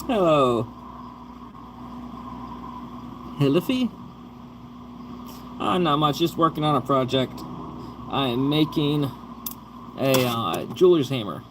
Hello, Hilifi? Not much, just working on a project. I am making a jeweler's hammer.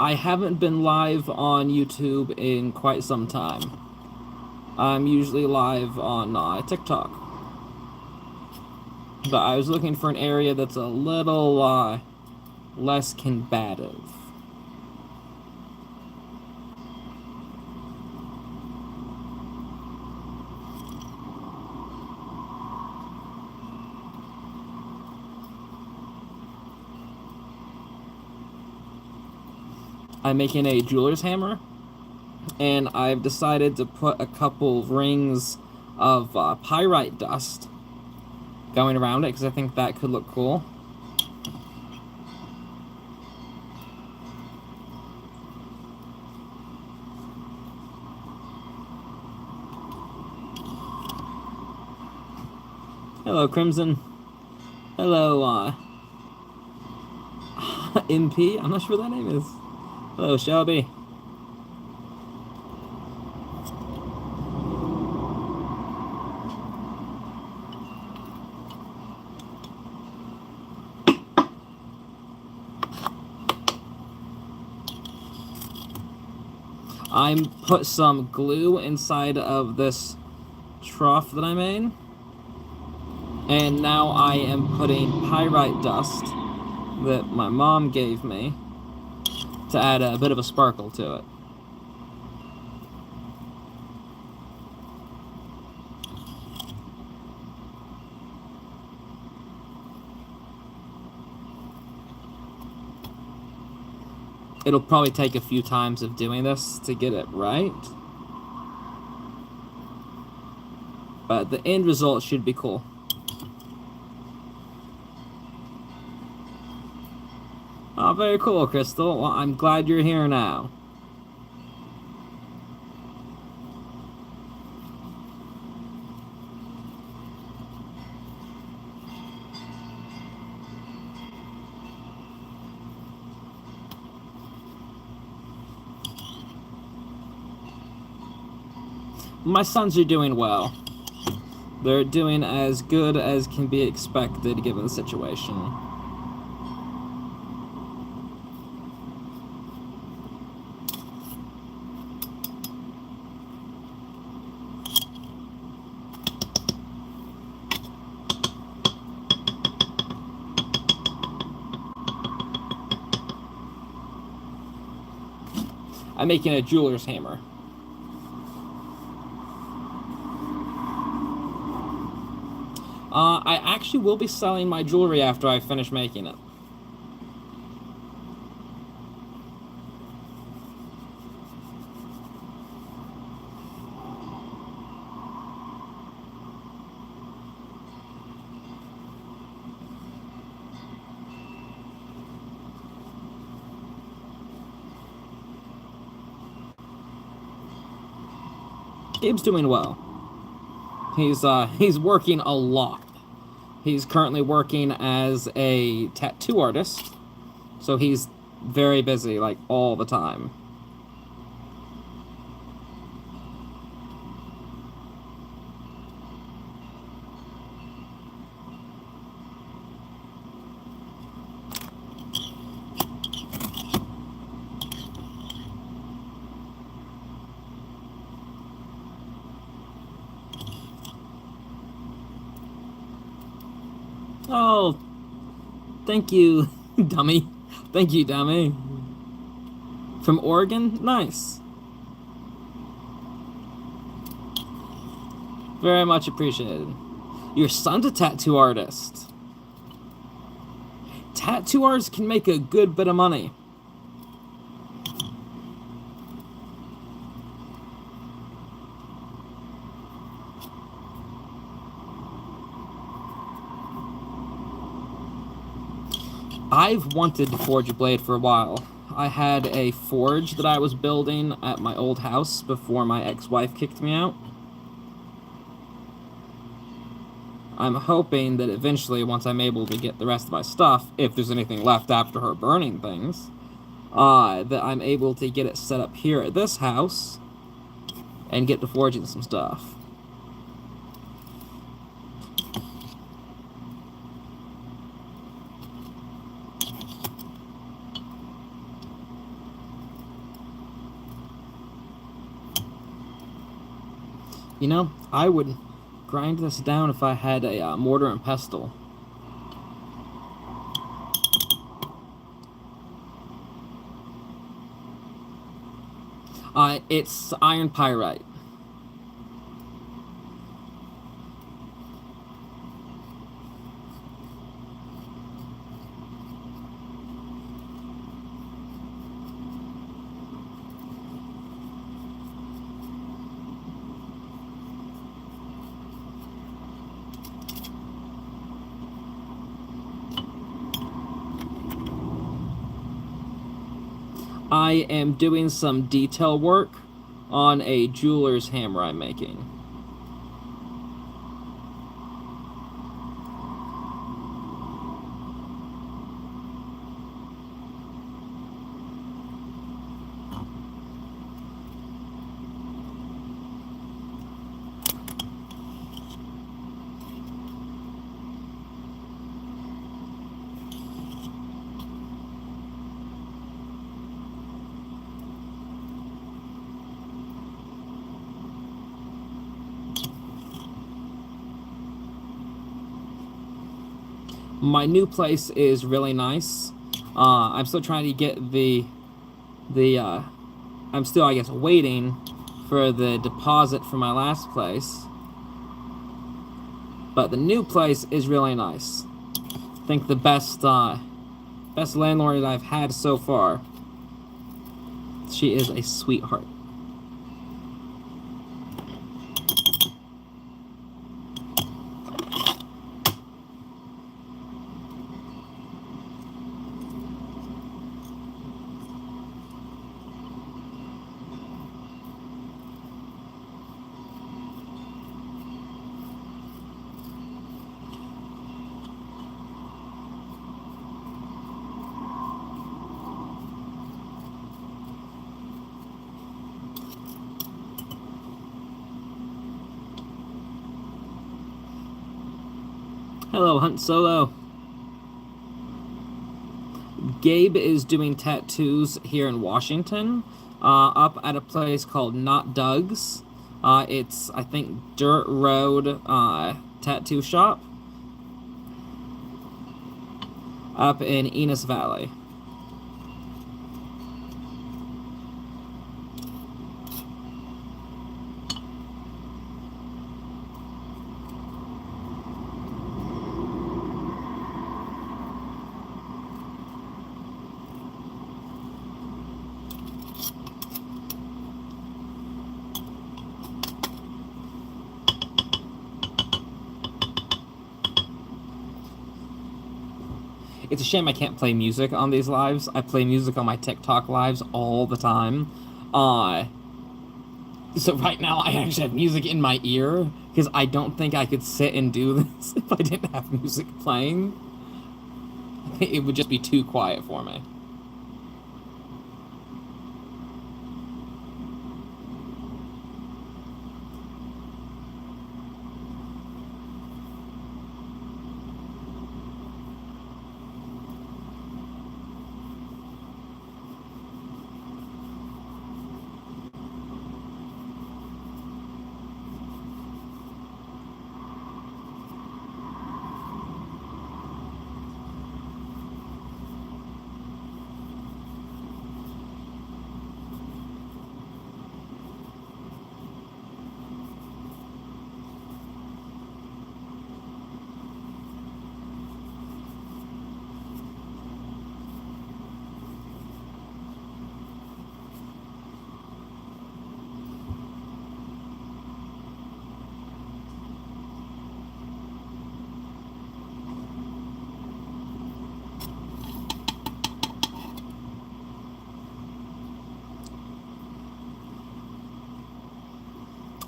I haven't been live on YouTube in quite some time. I'm usually live on TikTok. But I was looking for an area that's a little less combative. I'm making a jeweler's hammer, and I've decided to put a couple rings of pyrite dust going around it because I think that could look cool. Hello, Crimson. Hello, MP. I'm not sure what that name is. Hello, Shelby. I'm put some glue inside of this trough that I made. And now I am putting pyrite dust that my mom gave me to add a bit of a sparkle to it. It'll probably take a few times of doing this to get it right. But the end result should be cool. Oh, very cool, Crystal. Well, I'm glad you're here now. My sons are doing well. They're doing as good as can be expected given the situation. I'm making a jeweler's hammer. I actually will be selling my jewelry after I finish making it. Gabe's doing well. He's working a lot. He's currently working as a tattoo artist, so he's very busy, like, all the time. Oh, thank you, dummy. Thank you, dummy. From Oregon? Nice. Very much appreciated. Your son's a tattoo artist. Tattoo artists can make a good bit of money. I've wanted to forge a blade for a while. I had a forge that I was building at my old house before my ex-wife kicked me out. I'm hoping that eventually, once I'm able to get the rest of my stuff, if there's anything left after her burning things, that I'm able to get it set up here at this house and get to forging some stuff. You know, I would grind this down if I had a mortar and pestle. It's iron pyrite. I am doing some detail work on a jeweler's hammer I'm making. My new place is really nice. I'm still trying to get I'm still, I guess, waiting for the deposit for my last place. But the new place is really nice. I think the best landlord that I've had so far. She is a sweetheart. Hello, Hunt Solo. Gabe is doing tattoos here in Washington, up at a place called Not Doug's. It's, I think, Dirt Road Tattoo Shop up in Enos Valley. It's a shame I can't play music on these lives. I play music on my TikTok lives all the time. So right now I actually have music in my ear because I don't think I could sit and do this if I didn't have music playing. I think it would just be too quiet for me.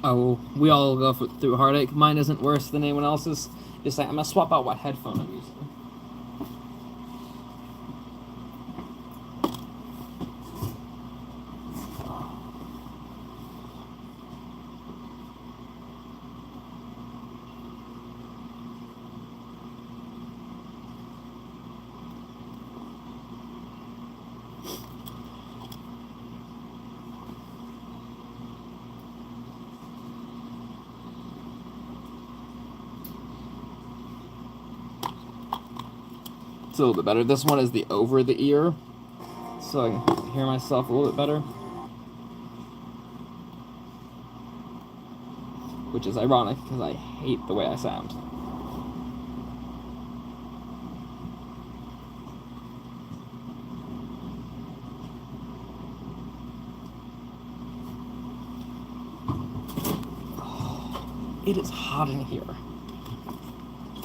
Oh, we all go through heartache. Mine isn't worse than anyone else's. Just like, I'm gonna swap out what headphone I'm using. It's a little bit better. This one is the over the ear, so I can hear myself a little bit better. Which is ironic, because I hate the way I sound. It is hot in here.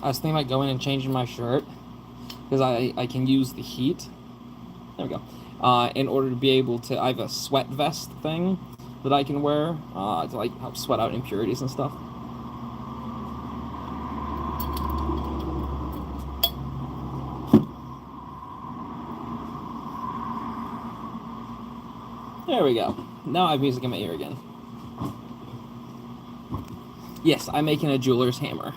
I was thinking about going and changing my shirt, because I can use the heat. There we go. In order to be able to, I have a sweat vest thing that I can wear to like help sweat out impurities and stuff. There we go. Now I have music in my ear again. Yes, I'm making a jeweler's hammer.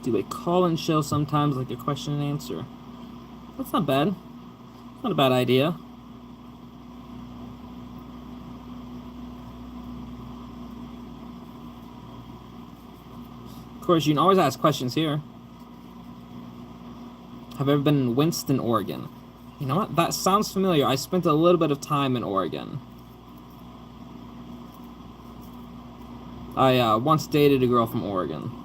Do a call-in show sometimes, like a question and answer. That's not bad. Not a bad idea. Of course, you can always ask questions here. Have I ever been in Winston, Oregon? You know what? That sounds familiar. I spent a little bit of time in Oregon. I once dated a girl from Oregon.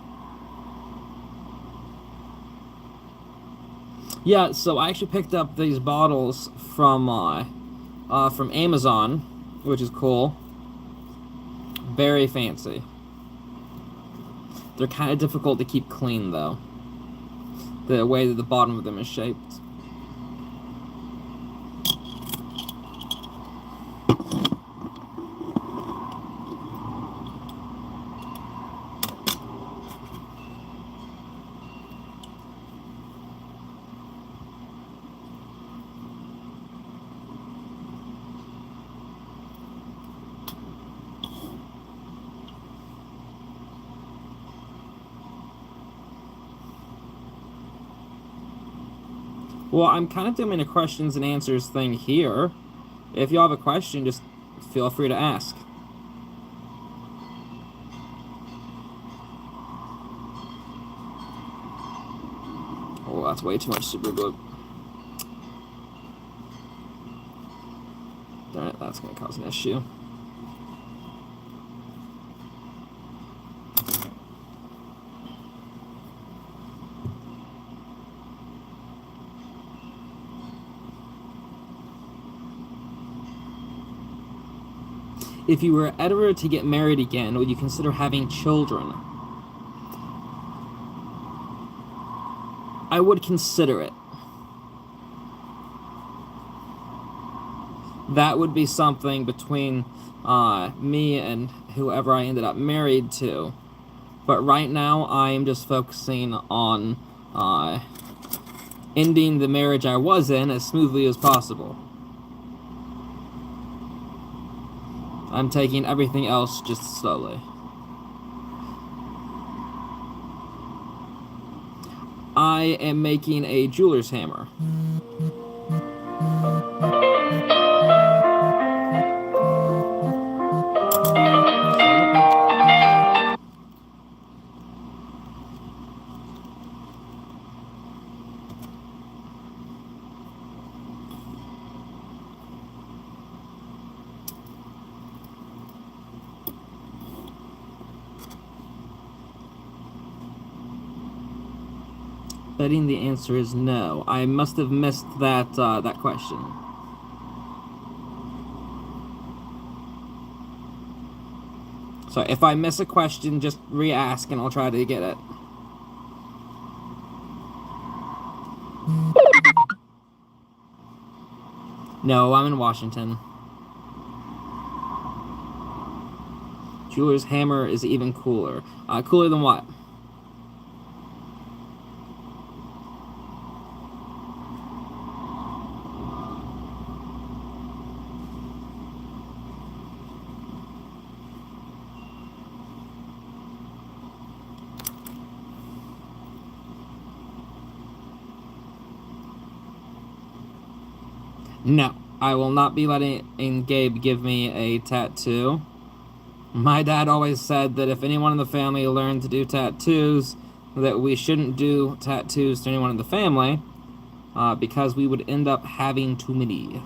Yeah, so I actually picked up these bottles from Amazon, which is cool. Very fancy. They're kind of difficult to keep clean, though. The way that the bottom of them is shaped. Well, I'm kind of doing a questions and answers thing here. If you have a question, just feel free to ask. Oh, that's way too much super glue. Darn it, that's going to cause an issue. If you were ever to get married again, would you consider having children? I would consider it. That would be something between me and whoever I ended up married to. But right now, I am just focusing on ending the marriage I was in as smoothly as possible. I'm taking everything else just slowly. I am making a jeweler's hammer. Betting the answer is no. I must have missed that question. So if I miss a question, just re-ask and I'll try to get it. No, I'm in Washington. Jeweler's hammer is even cooler. Cooler than what? No, I will not be letting Gabe give me a tattoo. My dad always said that if anyone in the family learned to do tattoos, that we shouldn't do tattoos to anyone in the family, because we would end up having too many.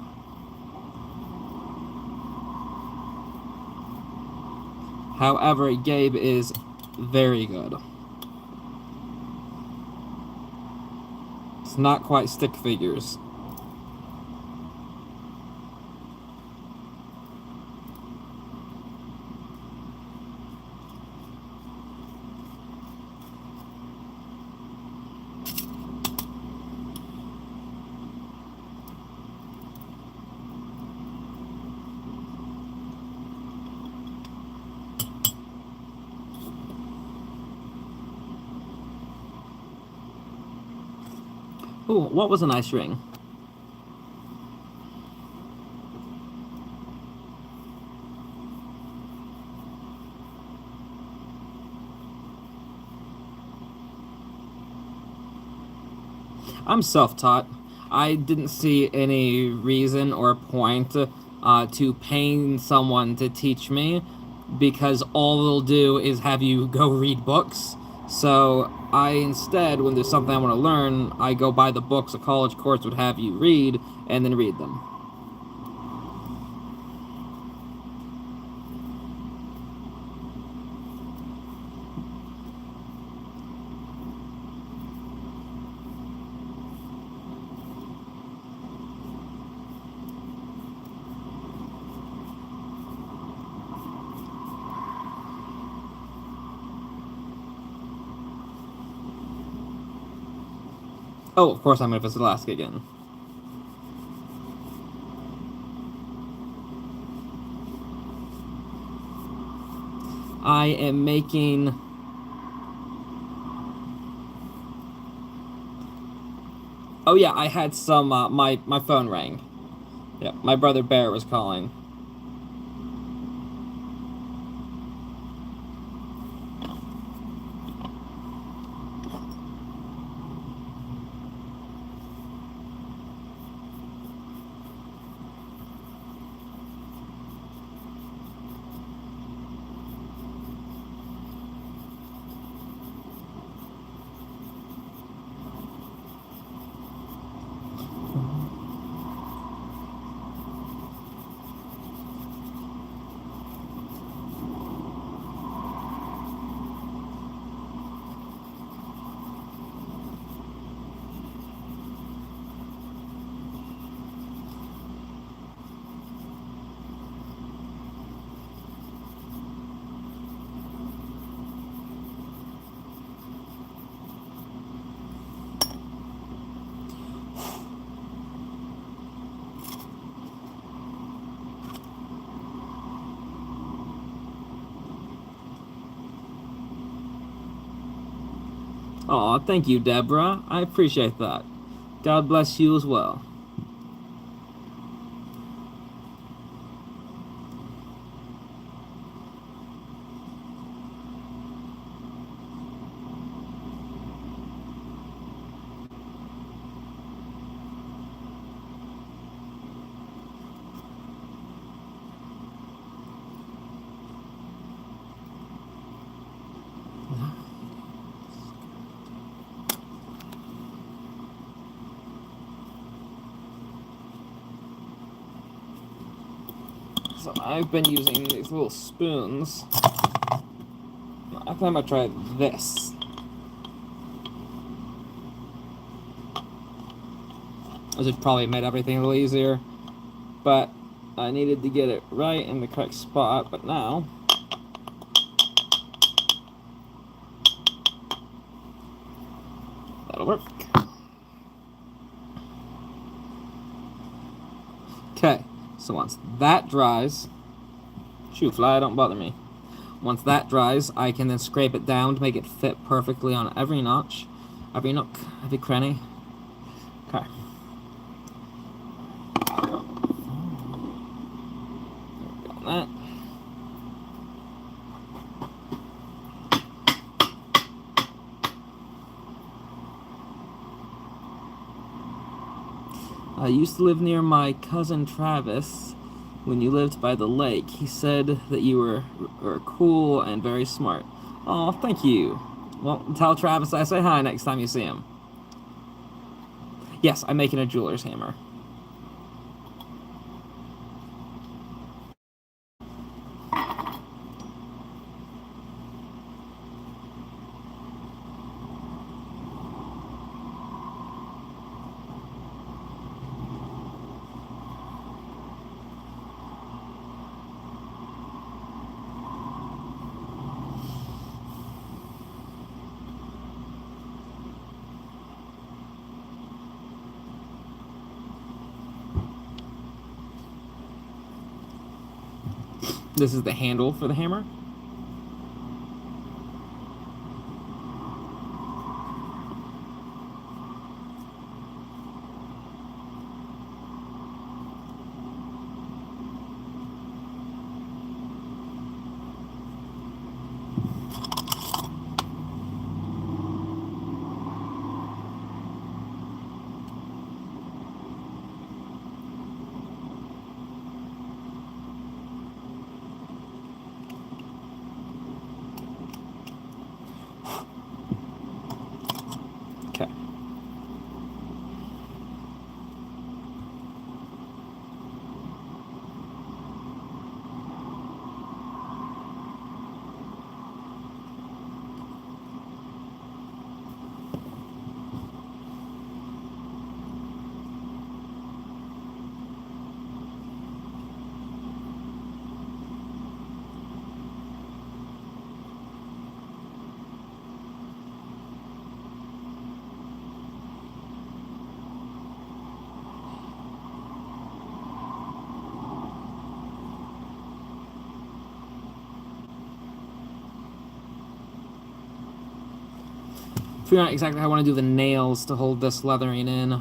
However, Gabe is very good. It's not quite stick figures. Ooh, what was a nice ring? I'm self-taught. I didn't see any reason or point to paying someone to teach me, because all they'll do is have you go read books. So I instead, when there's something I want to learn, I go buy the books a college course would have you read, and then read them. Oh, of course I'm going to visit Alaska again. I am making... Oh yeah, I had some, my phone rang. Yeah, my brother Bear was calling. Aw, thank you, Deborah. I appreciate that. God bless you as well. So I've been using these little spoons. I think I'm gonna try this. which would probably made everything a little easier. But I needed to get it right in the correct spot, but now that'll work. Okay, so once that dries, shoot, fly, don't bother me. Once that dries, I can then scrape it down to make it fit perfectly on every notch, every nook, every cranny. Okay. That. I used to live near my cousin Travis when you lived by the lake. He said that you were cool and very smart. Oh, thank you. Well, tell Travis I say hi next time you see him. Yes, I'm making a jeweler's hammer. This is the handle for the hammer. Okay. Figuring out exactly how I want to do the nails to hold this leathering in.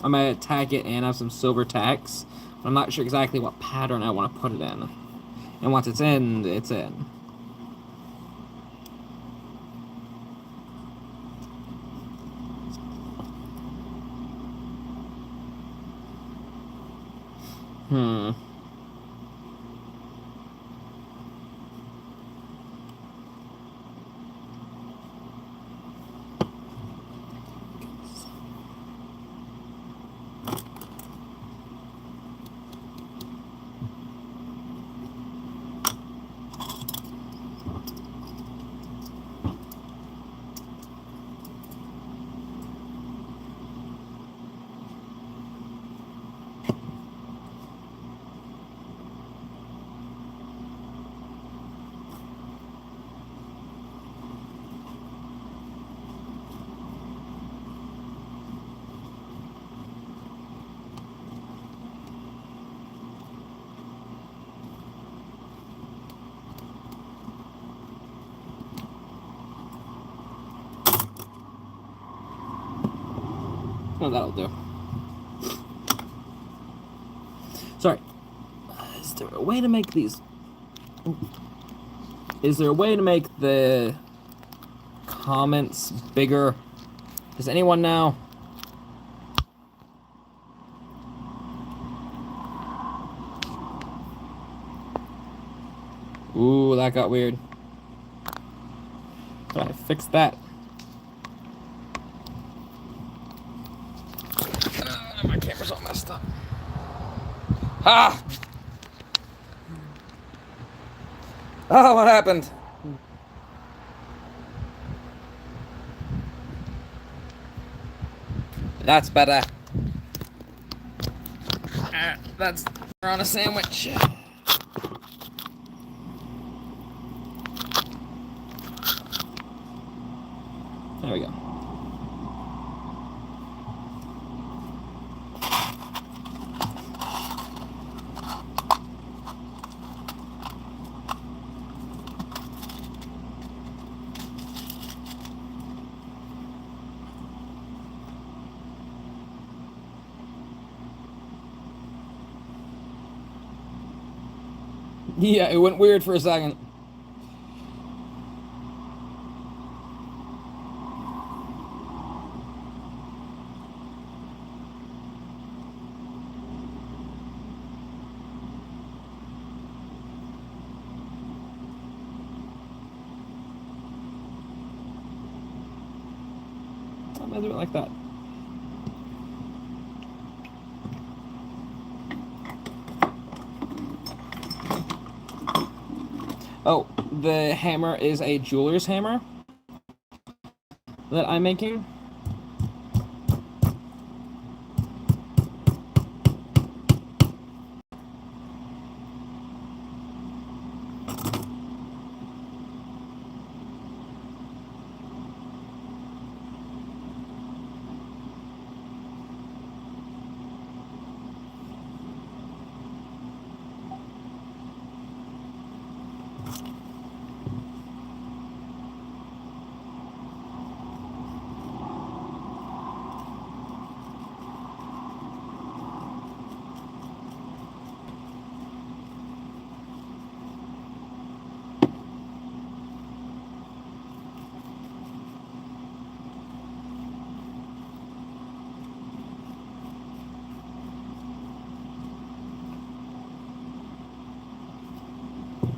I might tack it and have some silver tacks, but I'm not sure exactly what pattern I want to put it in. And once it's in, it's in. Hmm. Oh, that'll do. Sorry. Is there a way to make these... Is there a way to make the comments bigger? Does anyone know? Ooh, that got weird. Trying to fix that. My camera's all messed up. Ah! Oh, what happened? That's better. that's on a sandwich. There we go. Yeah, it went weird for a second. I might do it like that. Oh, the hammer is a jeweler's hammer that I'm making.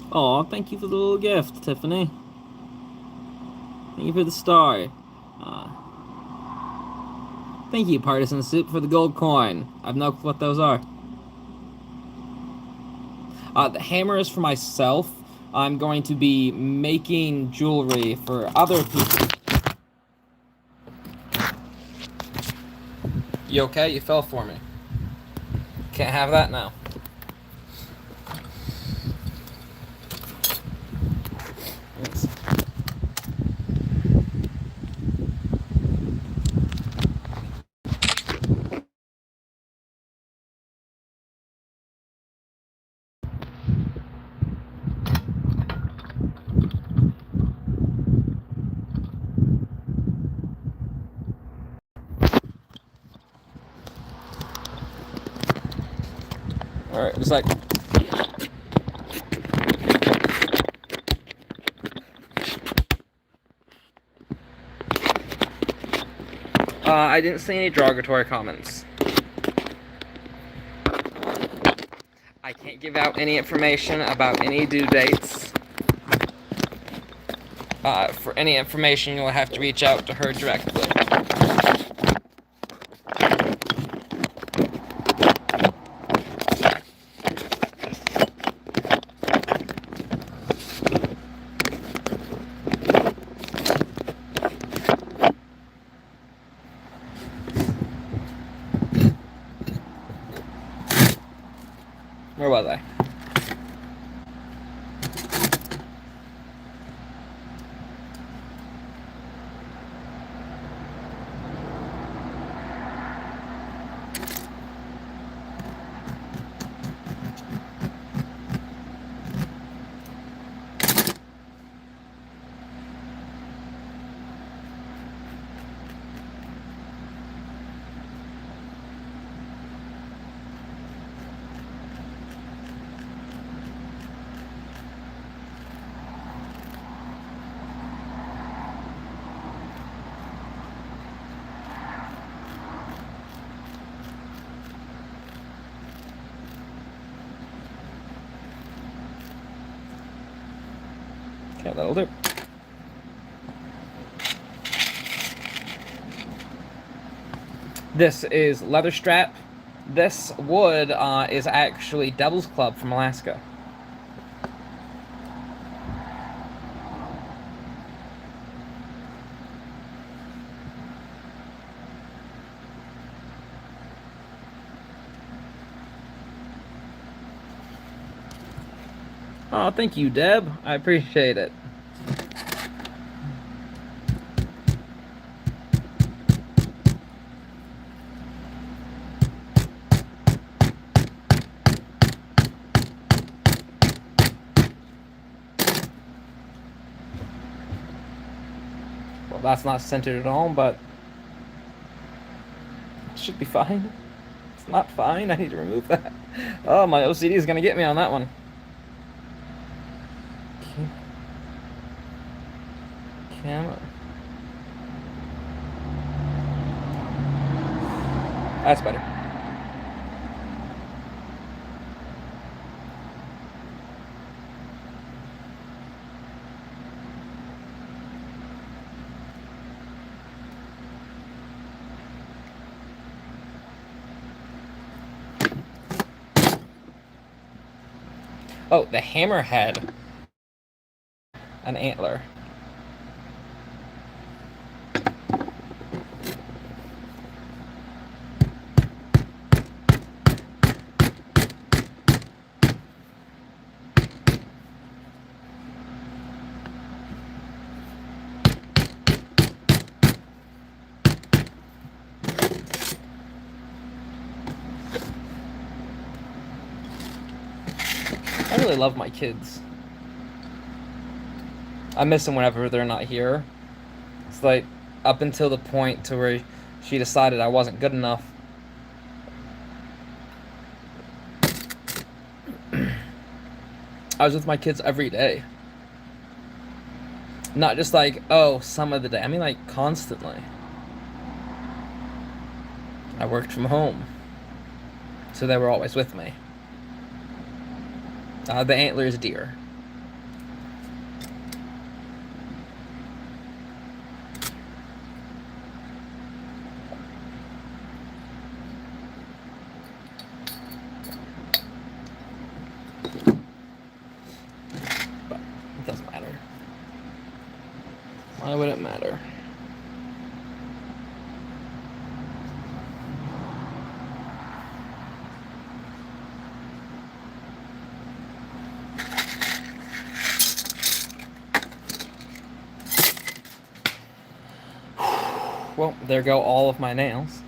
Aw, thank you for the little gift, Tiffany. Thank you for the star. Thank you, Partisan Soup, for the gold coin. I've no clue what those are. The hammer is for myself. I'm going to be making jewelry for other people. You okay? You fell for me. Can't have that now. Alright, just like... I didn't see any derogatory comments. I can't give out any information about any due dates. For any information, you'll have to reach out to her directly. Where was I? Okay, that'll do. This is leather strap. This wood is actually Devil's Club from Alaska. Oh, thank you, Deb. I appreciate it. Well, that's not centered at all, but it should be fine. It's not fine. I need to remove that. Oh, my OCD is gonna get me on that one. Camera. That's better. Oh, the hammerhead. An antler. I really love my kids. I miss them whenever they're not here. It's like up until the point to where she decided I wasn't good enough. I was with my kids every day. Not just like, oh, some of the day. I mean, like, constantly. I worked from home. So they were always with me. The antler's deer. But it doesn't matter. Why would it matter? Well, there go all of my nails.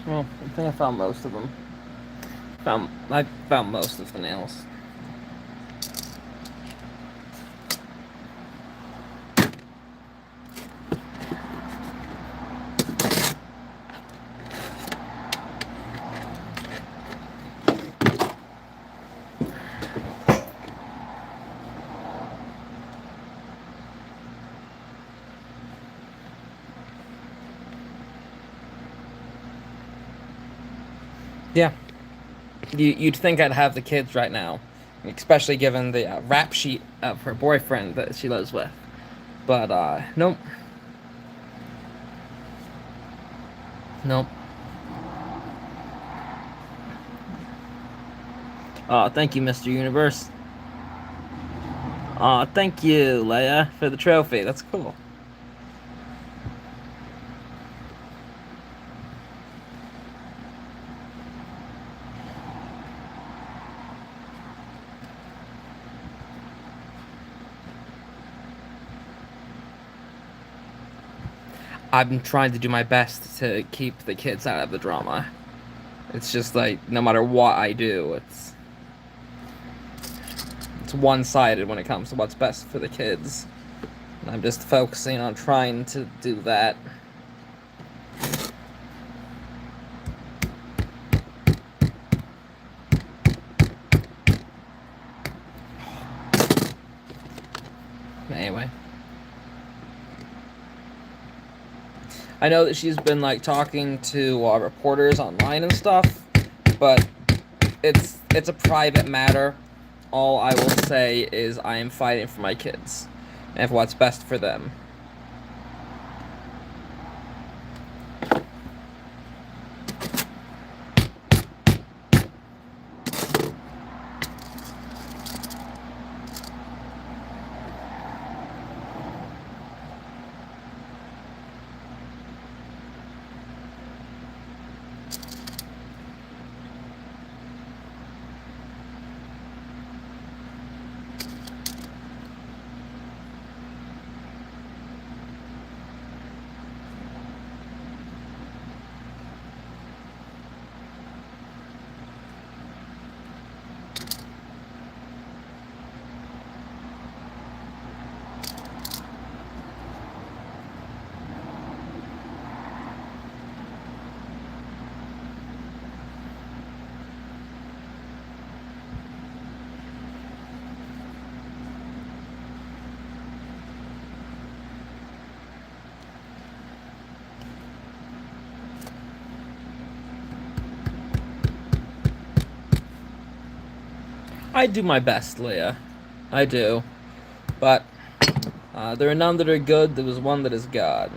Well, I think I found most of them. I found most of the nails. Yeah. You'd think I'd have the kids right now, especially given the rap sheet of her boyfriend that she lives with. But, nope. Nope. Thank you, Mr. Universe. Thank you, Leia, for the trophy. That's cool. I'm trying to do my best to keep the kids out of the drama. It's just like, no matter what I do, it's one-sided when it comes to what's best for the kids. And I'm just focusing on trying to do that. Anyway. I know that she's been, like, talking to reporters online and stuff, but it's a private matter. All I will say is I am fighting for my kids and for what's best for them. I do my best, Leah. I do. But there are none that are good, there was one that is God.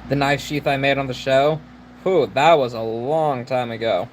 The knife sheath I made on the show? Whew, that was a long time ago.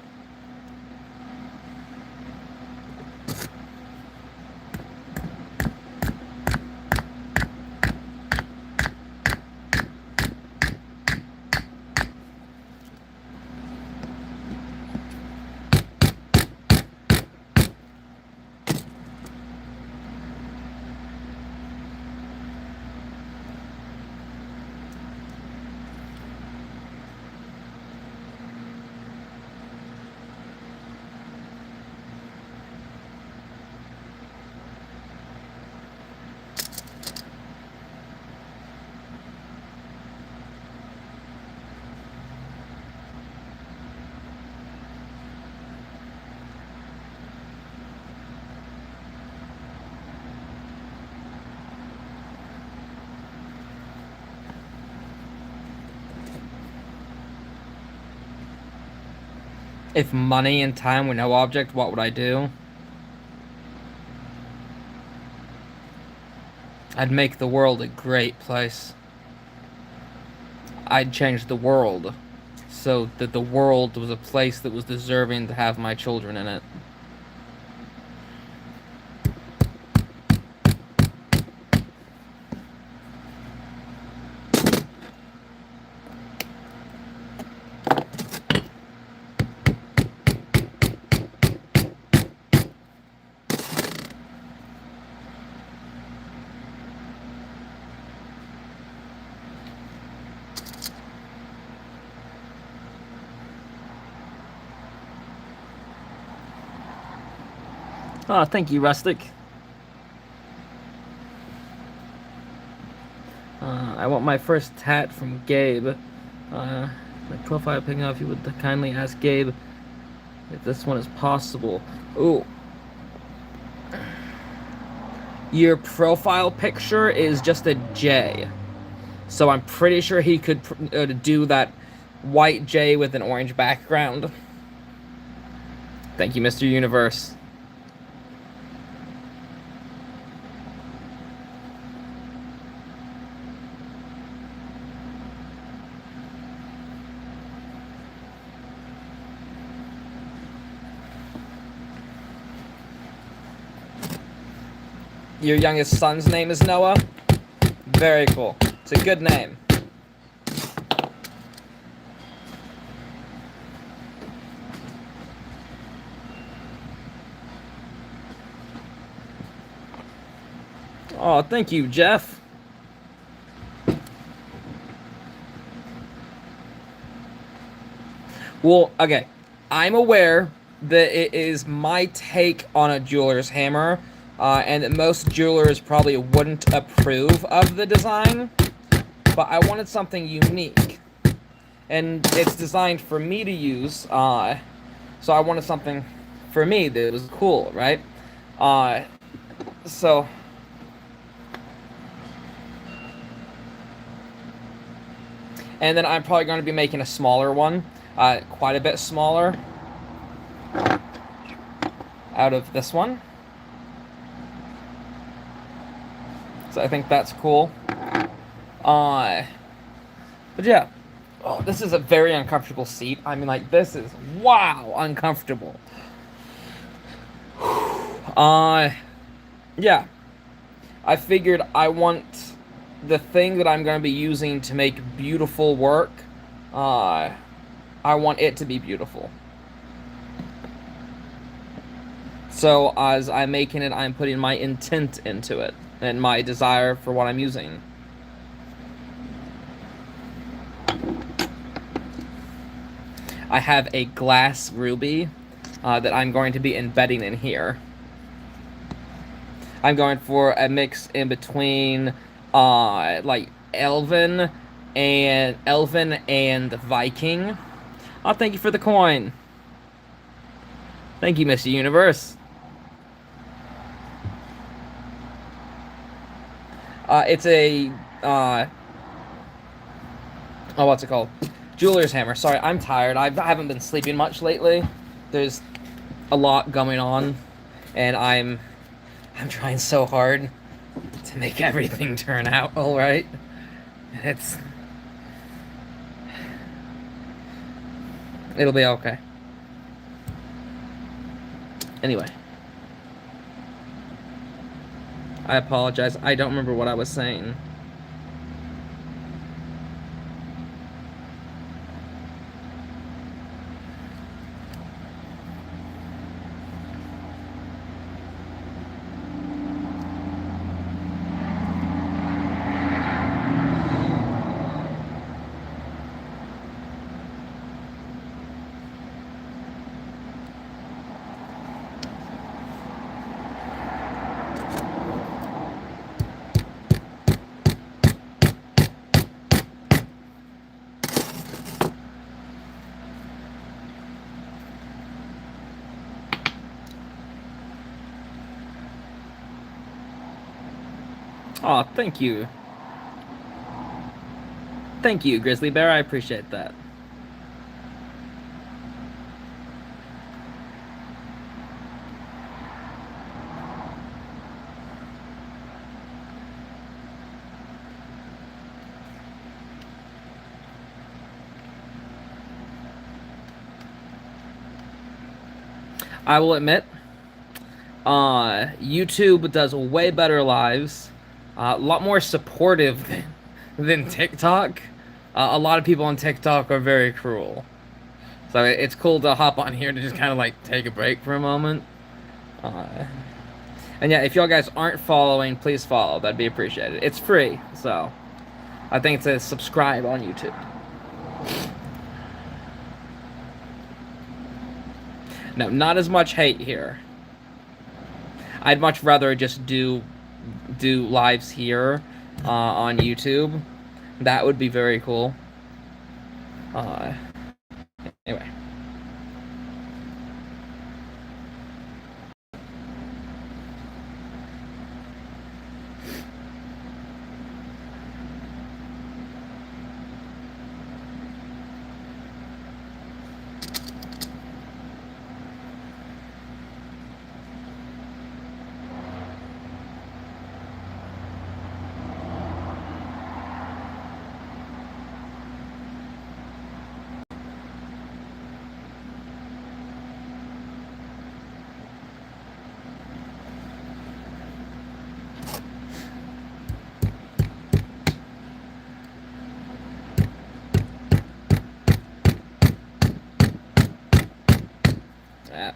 If money and time were no object, what would I do? I'd make the world a great place. I'd change the world so that the world was a place that was deserving to have my children in it. Oh, thank you, Rustic. I want my first tat from Gabe. My profile picking up, if you would kindly ask Gabe if this one is possible. Ooh. Your profile picture is just a J. So I'm pretty sure he could do that white J with an orange background. Thank you, Mr. Universe. Your youngest son's name is Noah? Very cool. It's a good name. Oh, thank you, Jeff. Well, okay. I'm aware that it is my take on a jeweler's hammer, and that most jewelers probably wouldn't approve of the design, but I wanted something unique. And it's designed for me to use, so I wanted something for me that was cool, right? So... And then I'm probably going to be making a smaller one, quite a bit smaller, out of this one. So I think that's cool. But yeah. Oh, this is a very uncomfortable seat. I mean, like, this is, wow, uncomfortable. Yeah. I figured I want the thing that I'm going to be using to make beautiful work, I want it to be beautiful. So as I'm making it, I'm putting my intent into it and my desire for what I'm using. I have a glass ruby that I'm going to be embedding in here. I'm going for a mix in between like Elven and Viking. Oh, thank you for the coin. Thank you, Mr. Universe. It's a oh, what's it called? Jeweler's hammer. Sorry, I'm tired. I haven't been sleeping much lately. There's a lot going on, and I'm trying so hard to make everything turn out all right. It'll be okay. Anyway, I apologize. I don't remember what I was saying. Oh, thank you. Thank you, Grizzly Bear. I appreciate that. I will admit, YouTube does way better lives, a lot more supportive than TikTok. A lot of people on TikTok are very cruel. So it's cool to hop on here to just kind of like take a break for a moment. And yeah, if y'all guys aren't following, please follow. That'd be appreciated. It's free, so I think it says subscribe on YouTube. No, not as much hate here. I'd much rather just do lives here on YouTube. That would be very cool. Anyway. at.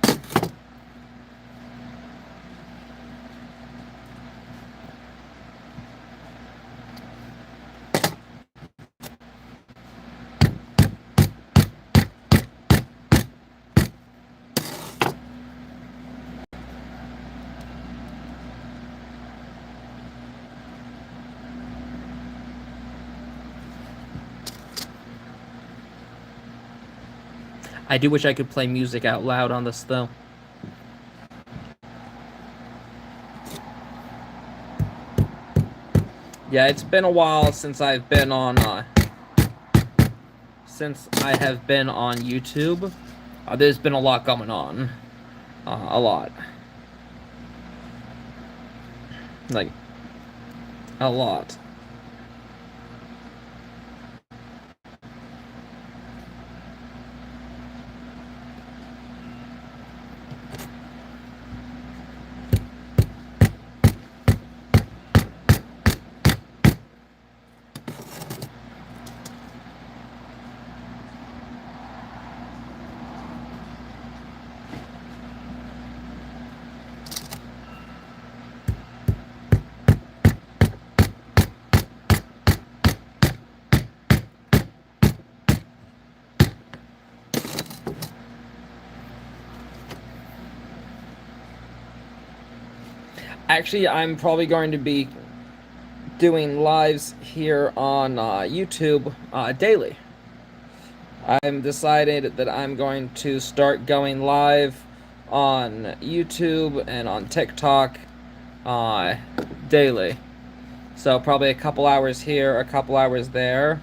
I do wish I could play music out loud on this, though. Yeah, it's been a while since I've been on, since I have been on YouTube. There's been a lot going on. A lot. Like, a lot. Actually, I'm probably going to be doing lives here on YouTube daily. I'm decided that I'm going to start going live on YouTube and on TikTok daily. So probably a couple hours here, a couple hours there.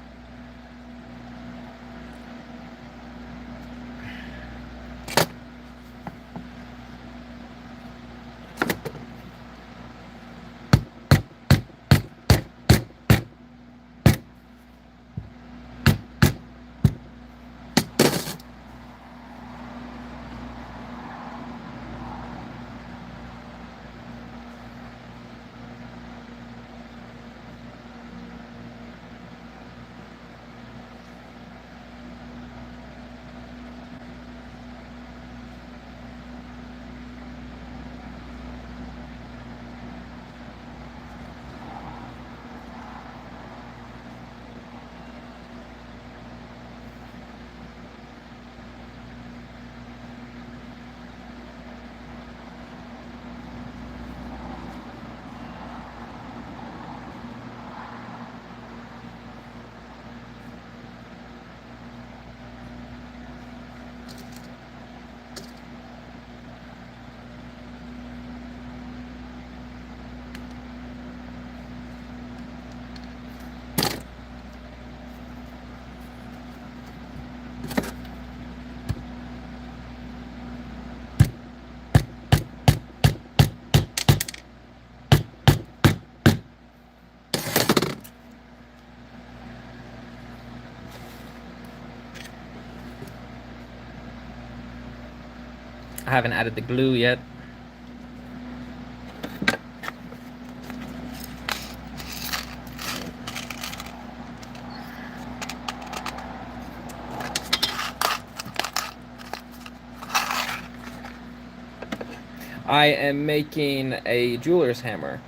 I haven't added the glue yet. I am making a jeweler's hammer.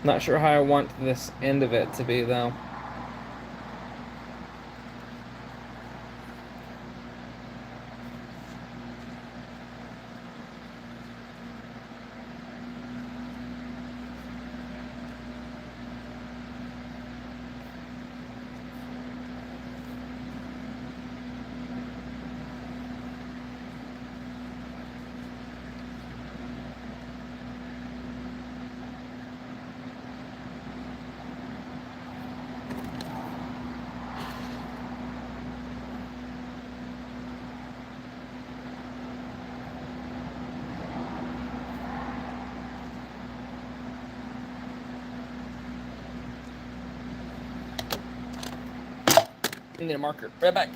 Not sure how I want this end of it to be, though. I need a marker. Right back.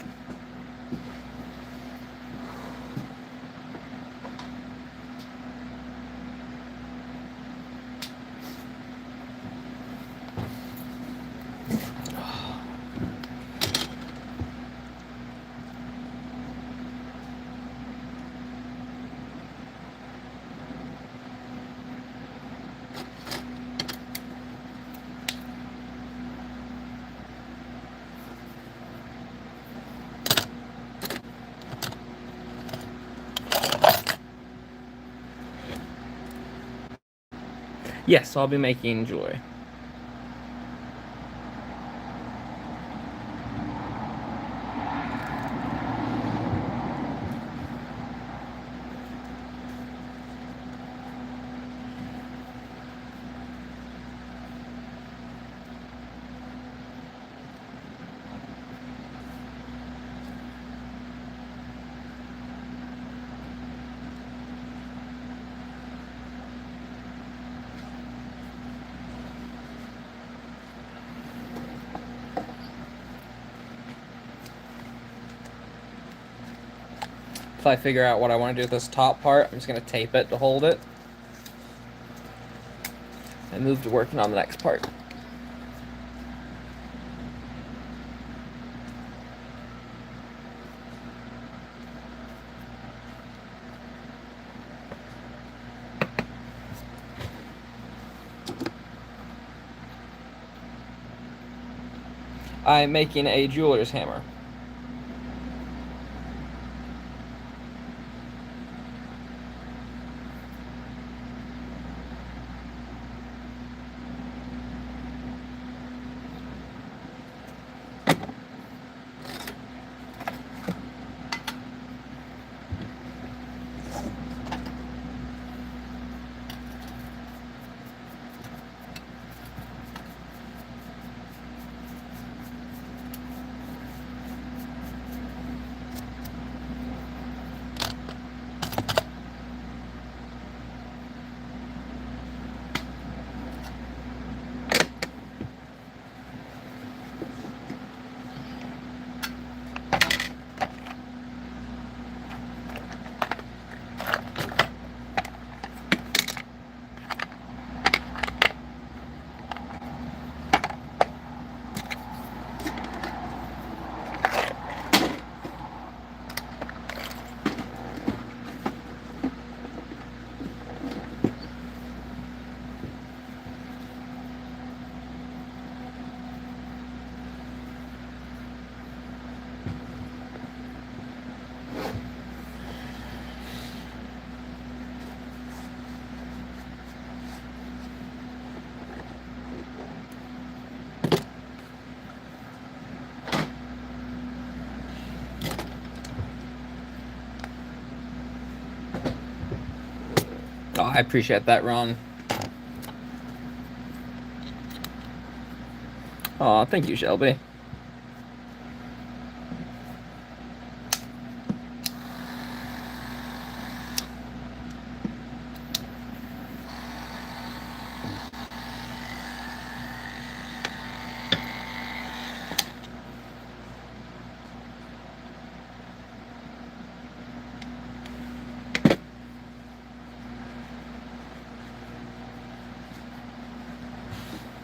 Yes, I'll be making jewelry. If I figure out what I want to do with this top part, I'm just going to tape it to hold it. And move to working on the next part. I'm making a jeweler's hammer. Oh, I appreciate that, Ron. Oh, thank you, Shelby.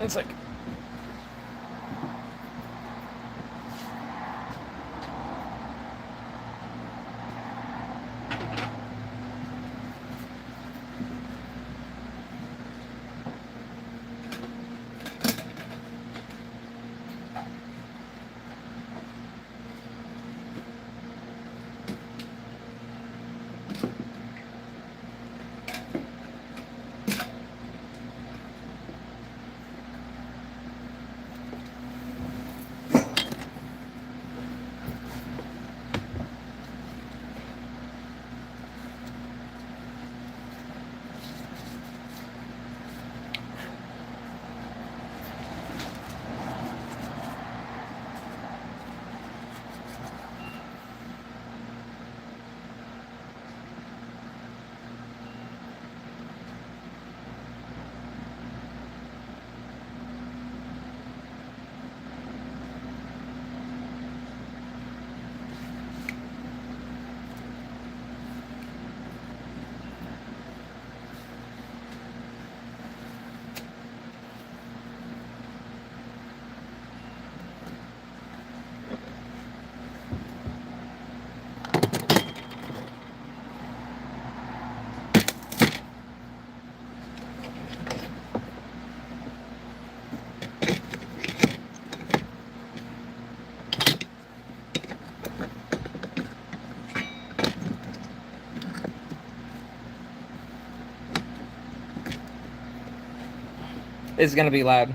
It's like... It's gonna be loud.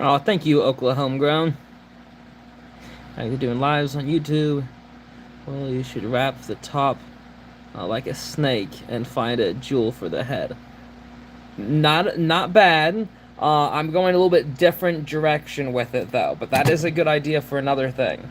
Oh, thank you, Oklahoma Grown. How you doing lives on YouTube? Well, you should wrap the top like a snake and find a jewel for the head. Not bad. I'm going a little bit different direction with it though, but that is a good idea for another thing.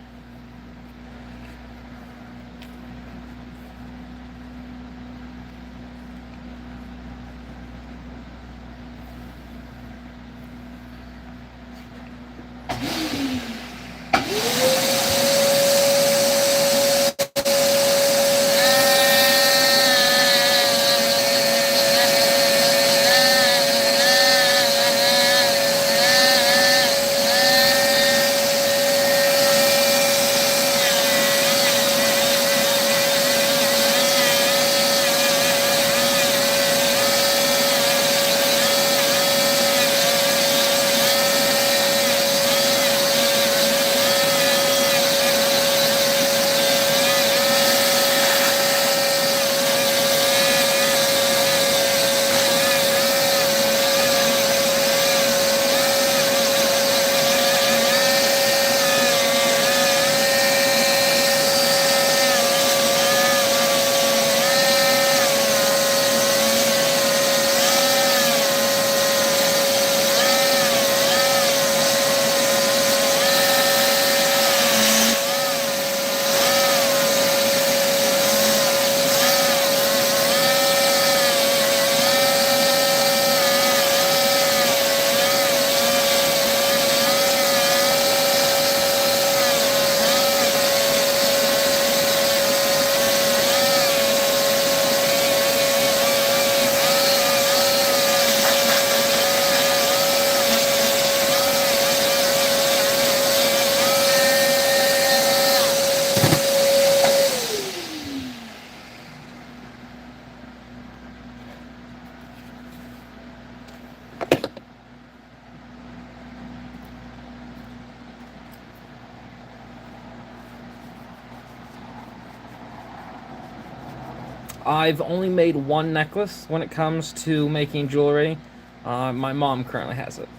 I've only made one necklace when it comes to making jewelry. My mom currently has it.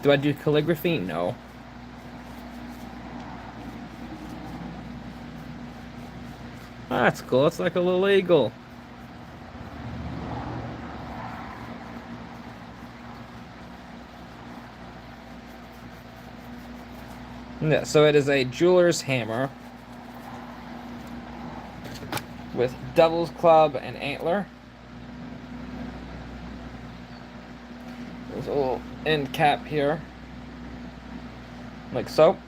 Do I do calligraphy? No. Oh, that's cool. It's like a little eagle. Yeah, so it is a jeweler's hammer with devil's club and antler. There's a little end cap here, like so.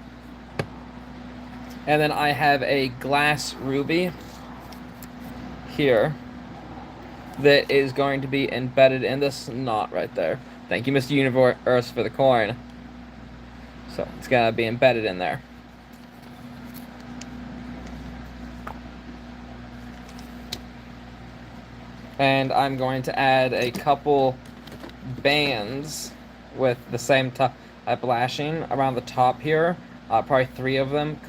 And then I have a glass ruby here that is going to be embedded in this knot right there. Thank you, Mr. Universe, for the coin. So it's gonna be embedded in there. And I'm going to add a couple bands with the same type of lashing around the top here. Probably 3 of them.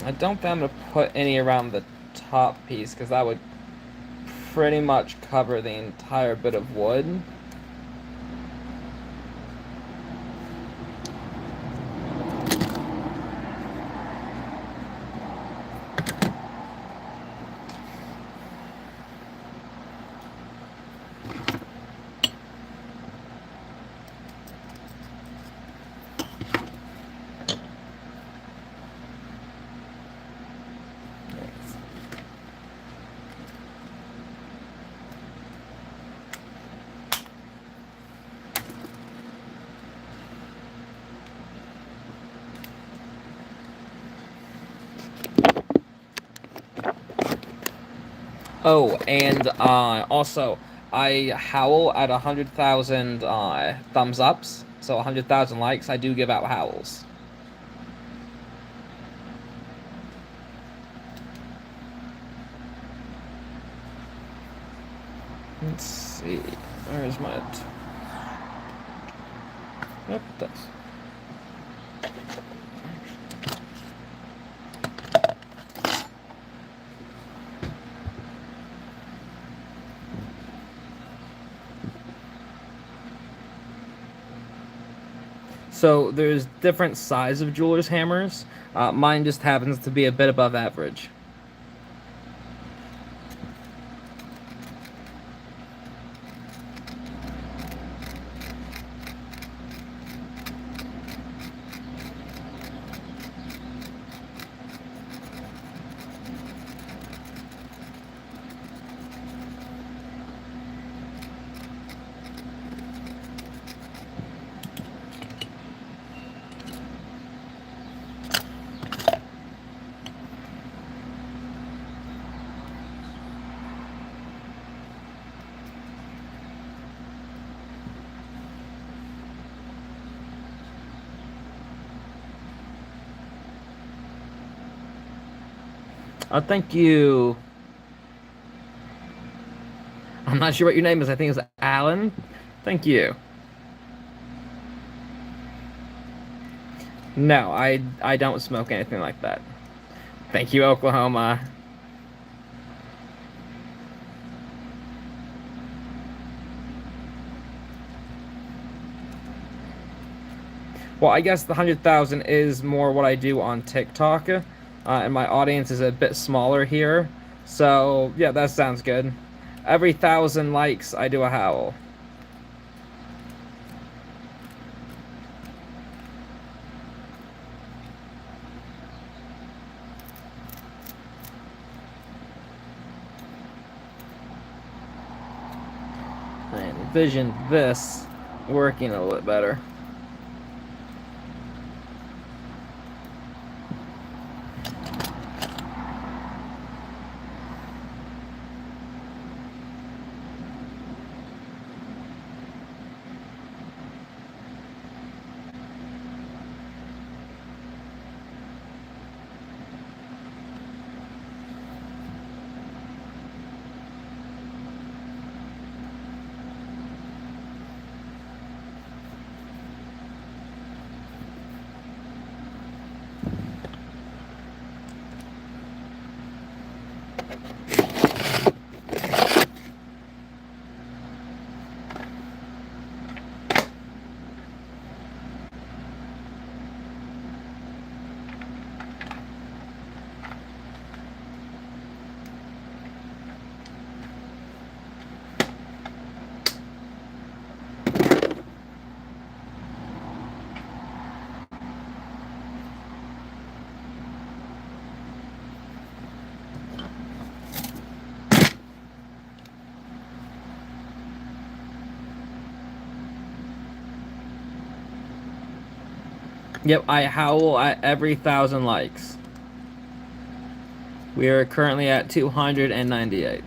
I don't think I'm going to put any around the top piece because that would pretty much cover the entire bit of wood. Oh, and also, I howl at 100,000 thumbs ups, so 100,000 likes. I do give out howls. Let's see. Where's my? Yep, that's. So there's different size of jeweler's hammers. Mine just happens to be a bit above average. Thank you. I'm not sure what your name is. I think it's Alan. Thank you. No, I don't smoke anything like that. Thank you, Oklahoma. Well, I guess the 100,000 is more what I do on TikTok, and my audience is a bit smaller here. So, yeah, that sounds good. Every 1,000 likes, I do a howl. I envision this working a little bit better. Yep, I howl at every 1,000 likes. We are currently at 298.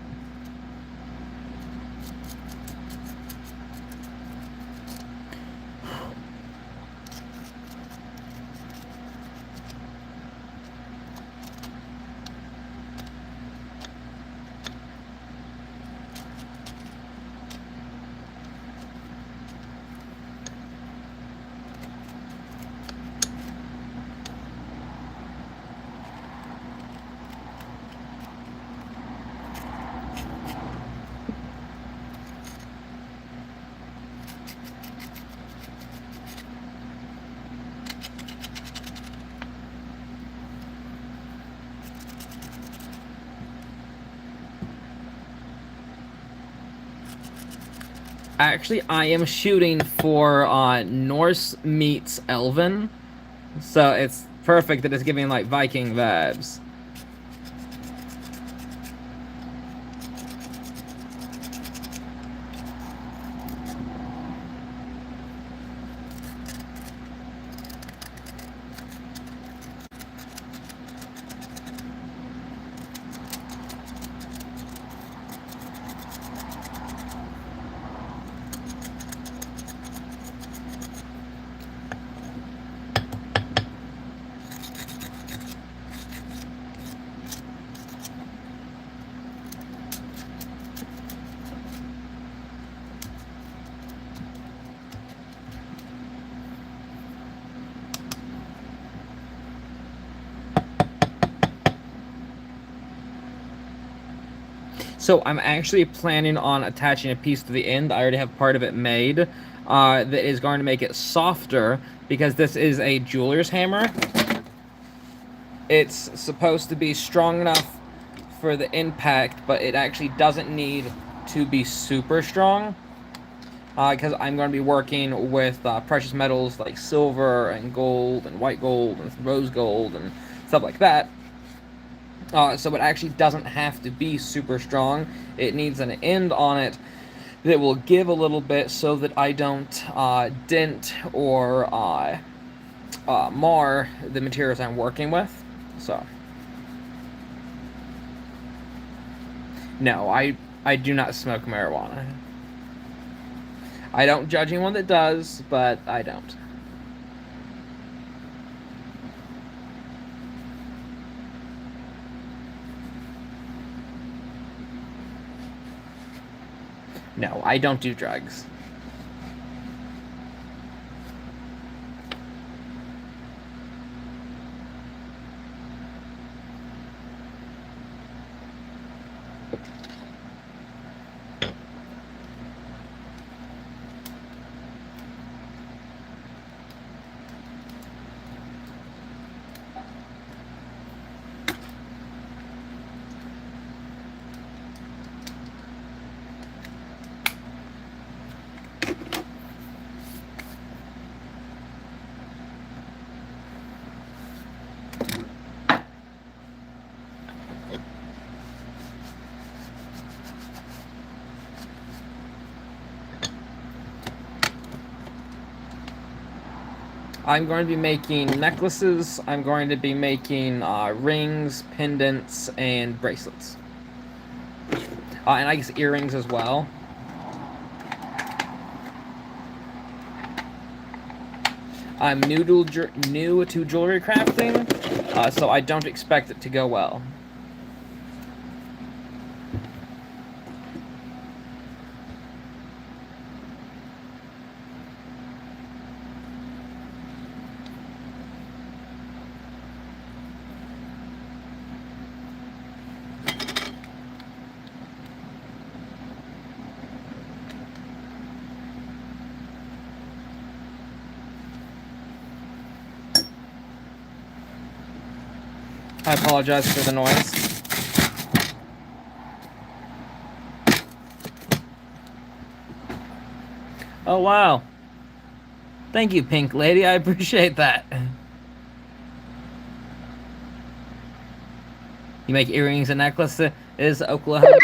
Actually, I am shooting for Norse meets Elven, so it's perfect that it's giving like Viking vibes. So I'm actually planning on attaching a piece to the end. I already have part of it made that is going to make it softer because this is a jeweler's hammer. It's supposed to be strong enough for the impact, but it actually doesn't need to be super strong because I'm going to be working with precious metals like silver and gold and white gold and rose gold and stuff like that. So it actually doesn't have to be super strong. It needs an end on it that will give a little bit so that I don't dent or mar the materials I'm working with. So, no, I do not smoke marijuana. I don't judge anyone that does, but I don't. No, I don't do drugs. I'm going to be making necklaces. I'm going to be making rings, pendants, and bracelets. And I guess earrings as well. I'm new to jewelry crafting, so I don't expect it to go well. I apologize for the noise. Oh, wow. Thank you, Pink Lady. I appreciate that. You make earrings and necklaces, Oklahoma?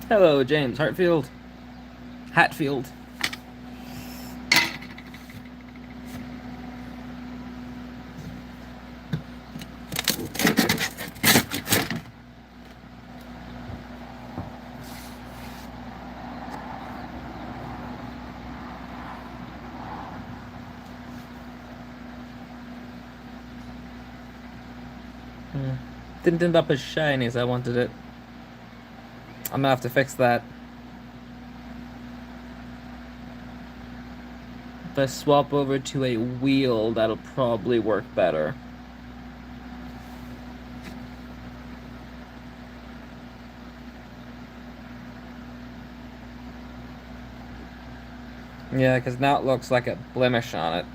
Hello, James Hartfield. Hatfield. Didn't end up as shiny as I wanted it. I'm gonna have to fix that. If I swap over to a wheel, that'll probably work better. Yeah, because now it looks like a blemish on it.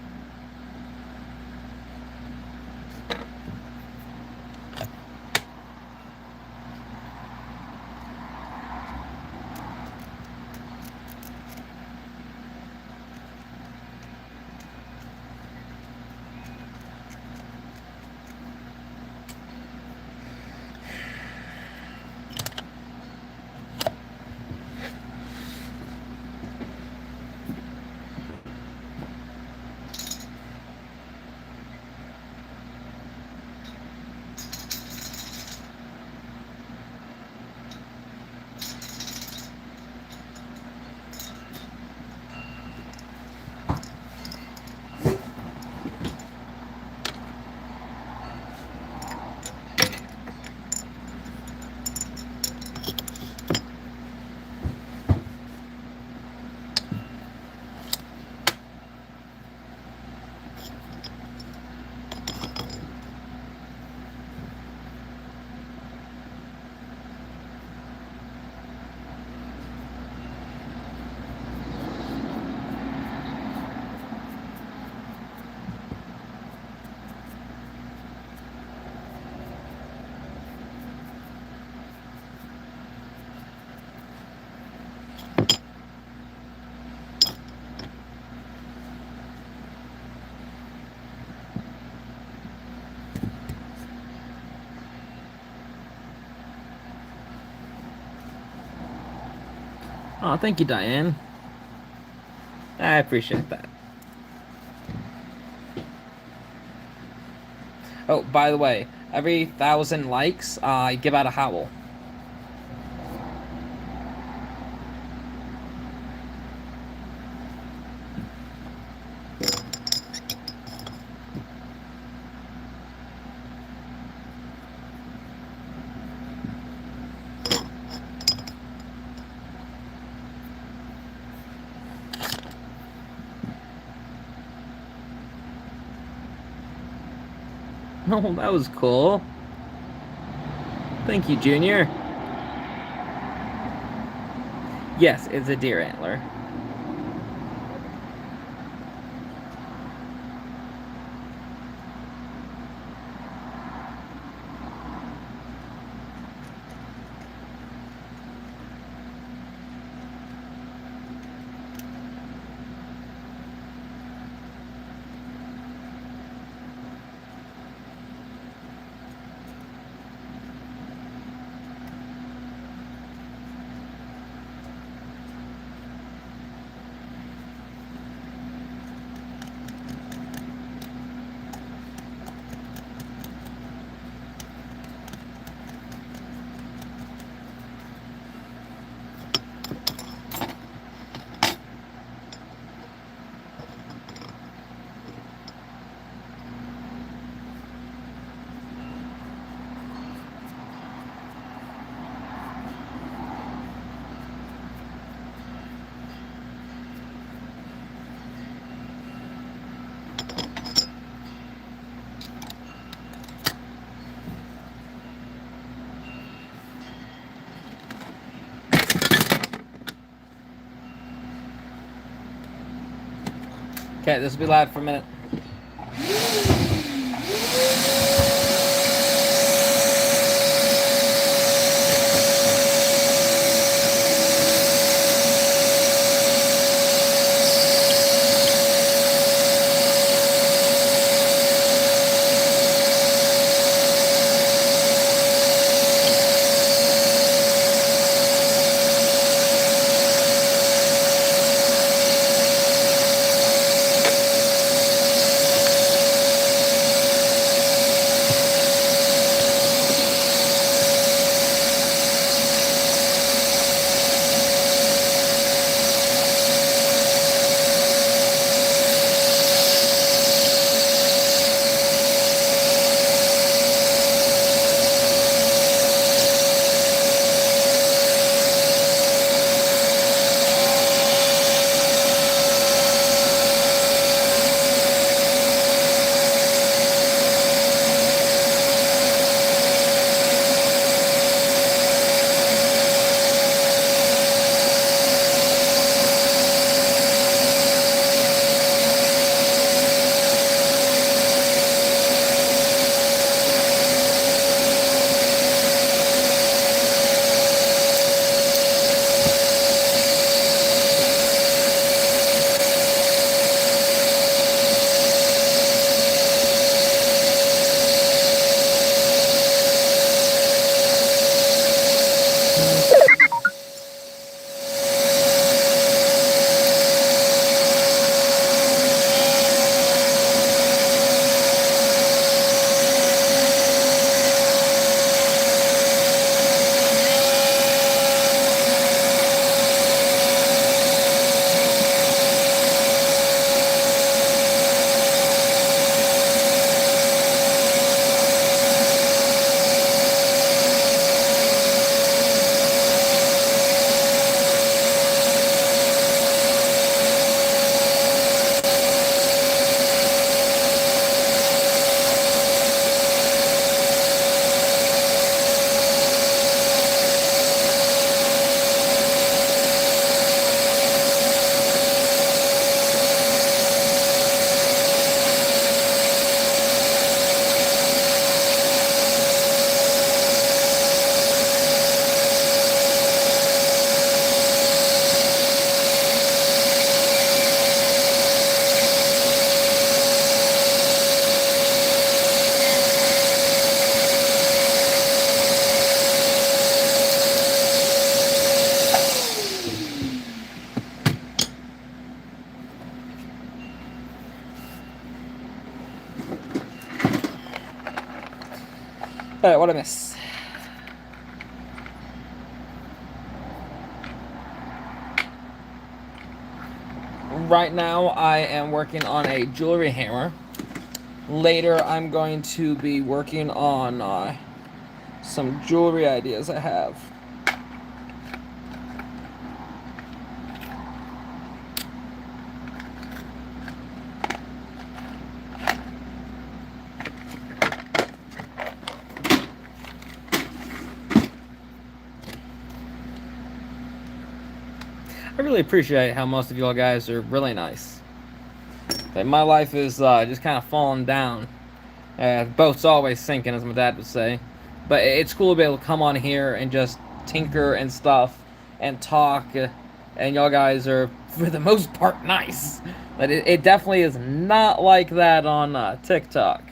Oh, thank you, Diane. I appreciate that. Oh, by the way, every 1,000 likes, I give out a howl. Oh, that was cool. Thank you, Junior. Yes, it's a deer antler. Okay, this will be loud for a minute. Alright, what I miss? Right now, I am working on a jewelry hammer. Later, I'm going to be working on some jewelry ideas I have. I really appreciate how most of y'all guys are really nice. But my life is just kind of falling down. Boat's always sinking, as my dad would say. But it's cool to be able to come on here and just tinker and stuff and talk. And y'all guys are, for the most part, nice. But it definitely is not like that on TikTok.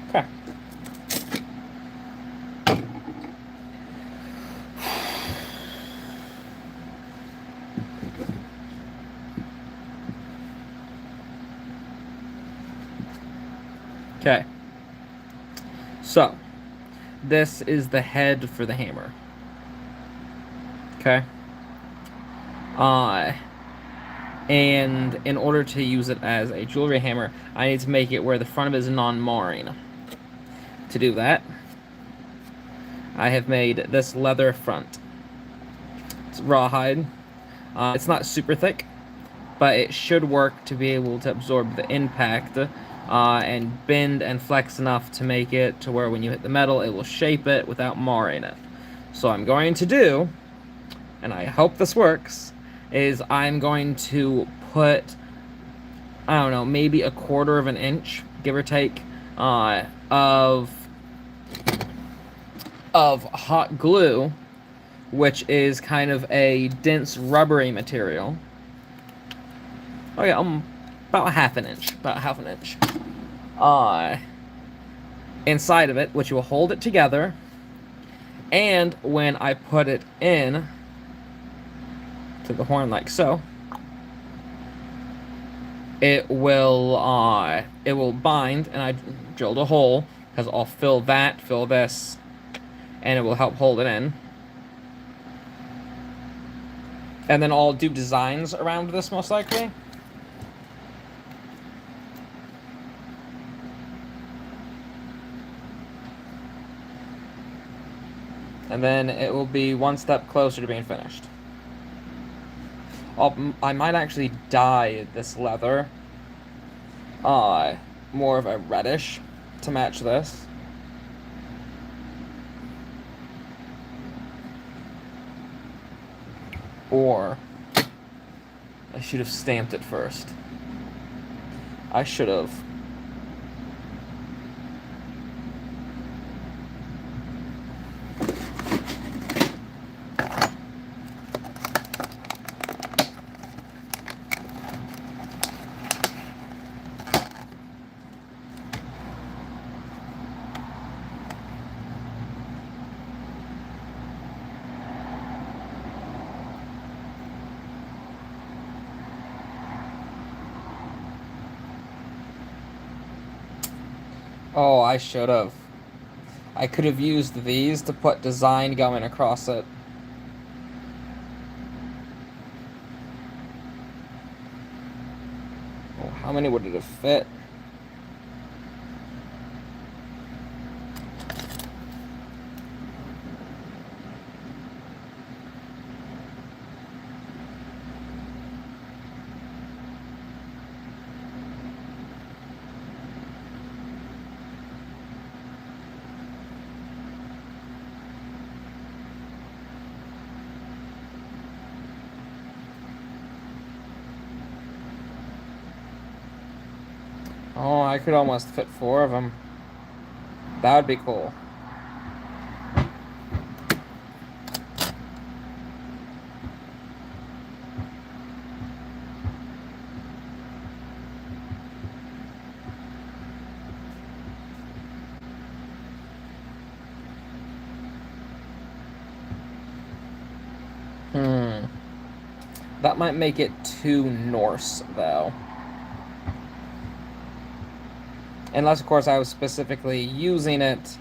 Okay. Okay. So, this is the head for the hammer. Okay. And in order to use it as a jewelry hammer, I need to make it where the front of it is non-marring. To do that, I have made this leather front. It's rawhide. It's not super thick, but it should work to be able to absorb the impact and bend and flex enough to make it to where when you hit the metal, it will shape it without marring it. So I'm going to do, and I hope this works, is I'm going to put, I don't know, maybe 1/4 of an inch, give or take, of hot glue, which is kind of a dense rubbery material. Oh yeah, about 1/2 inch, about 1/2 inch. Inside of it, which will hold it together. And when I put it in, to the horn like so, it will bind, and I drilled a hole because I'll fill this, and it will help hold it in. And then I'll do designs around this most likely. And then it will be one step closer to being finished. I might actually dye this leather more of a reddish to match this. Or I should have stamped it first. I should have. Oh, I should have. I could have used these to put design going across it. Oh, how many would it have fit? Oh, I could almost fit 4 of them. That would be cool. That might make it too Norse, though. Unless, of course, I was specifically using it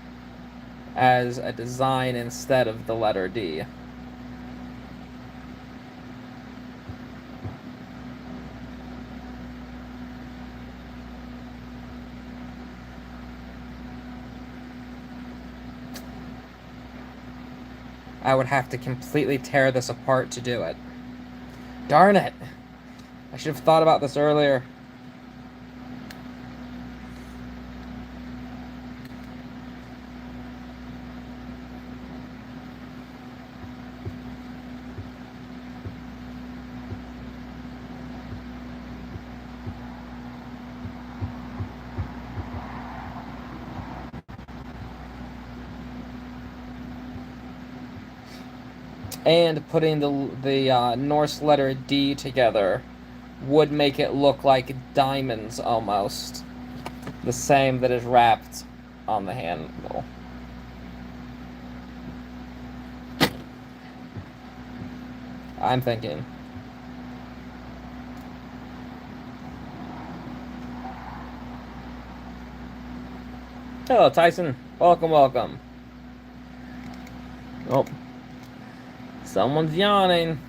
as a design instead of the letter D. I would have to completely tear this apart to do it. Darn it! I should have thought about this earlier. And putting the Norse letter D together would make it look like diamonds almost. The same that is wrapped on the handle. I'm thinking. Hello, Tyson. Welcome, welcome. Oh. Someone's yawning.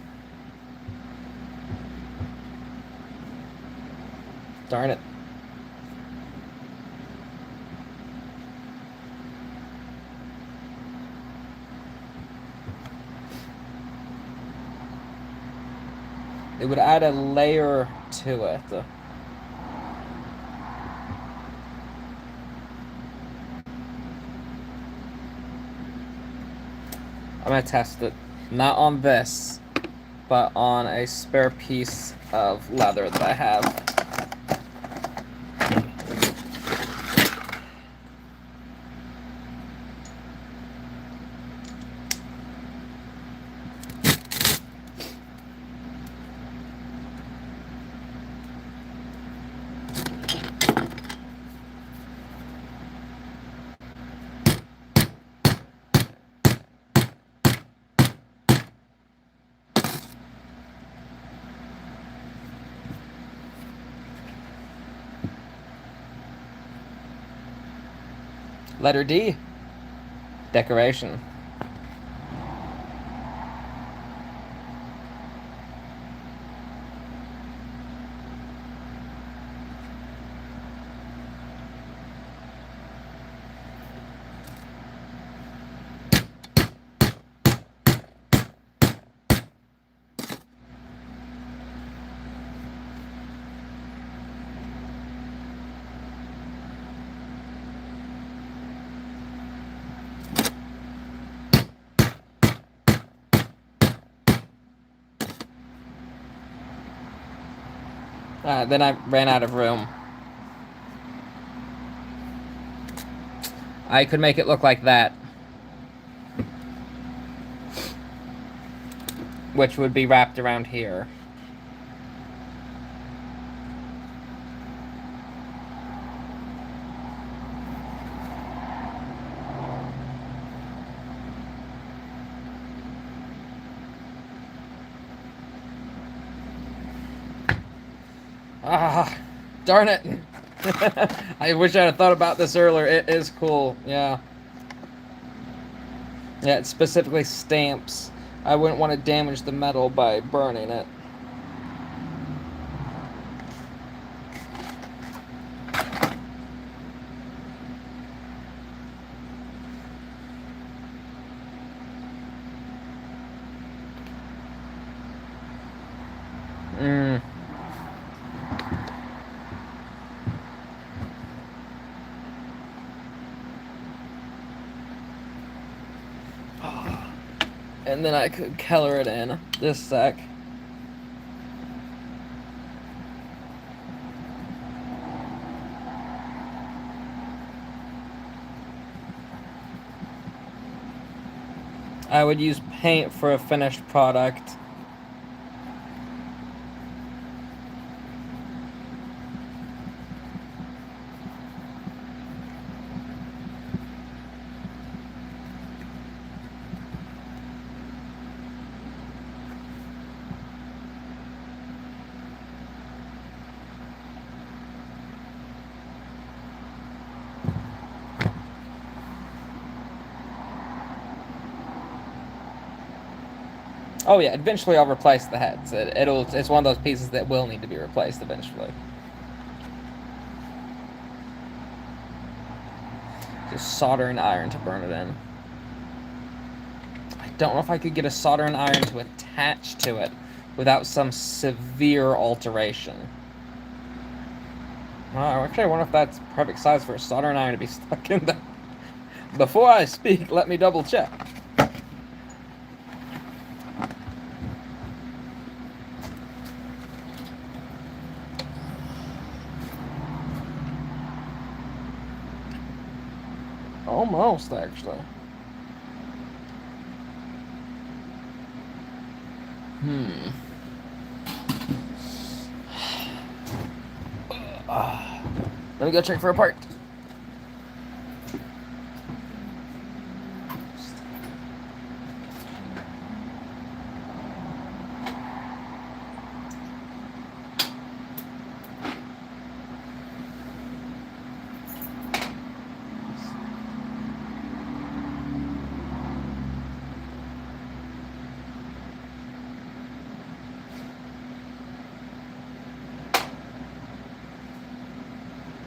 Darn it. It would add a layer to it. I'm gonna test it. Not on this, but on a spare piece of leather that I have. Letter D. Decoration. Then I ran out of room. I could make it look like that. Which would be wrapped around here. Ah, darn it. I wish I had thought about this earlier. It is cool, yeah. Yeah, it specifically stamps. I wouldn't want to damage the metal by burning it. And then I could color it in this sec. I would use paint for a finished product. Oh yeah, eventually I'll replace the heads. It's one of those pieces that will need to be replaced eventually. Just soldering iron to burn it in. I don't know if I could get a soldering iron to attach to it without some severe alteration. Actually, I wonder if that's perfect size for a soldering iron to be stuck in there. Before I speak, let me double check. Almost, actually. Let me go check for a part.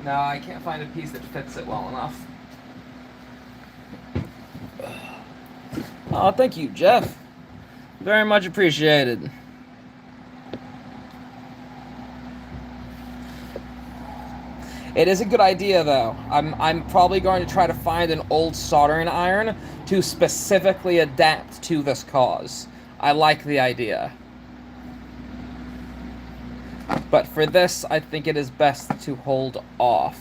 No, I can't find a piece that fits it well enough. Oh, thank you, Jeff. Very much appreciated. It is a good idea, though. I'm probably going to try to find an old soldering iron to specifically adapt to this cause. I like the idea. But for this, I think it is best to hold off.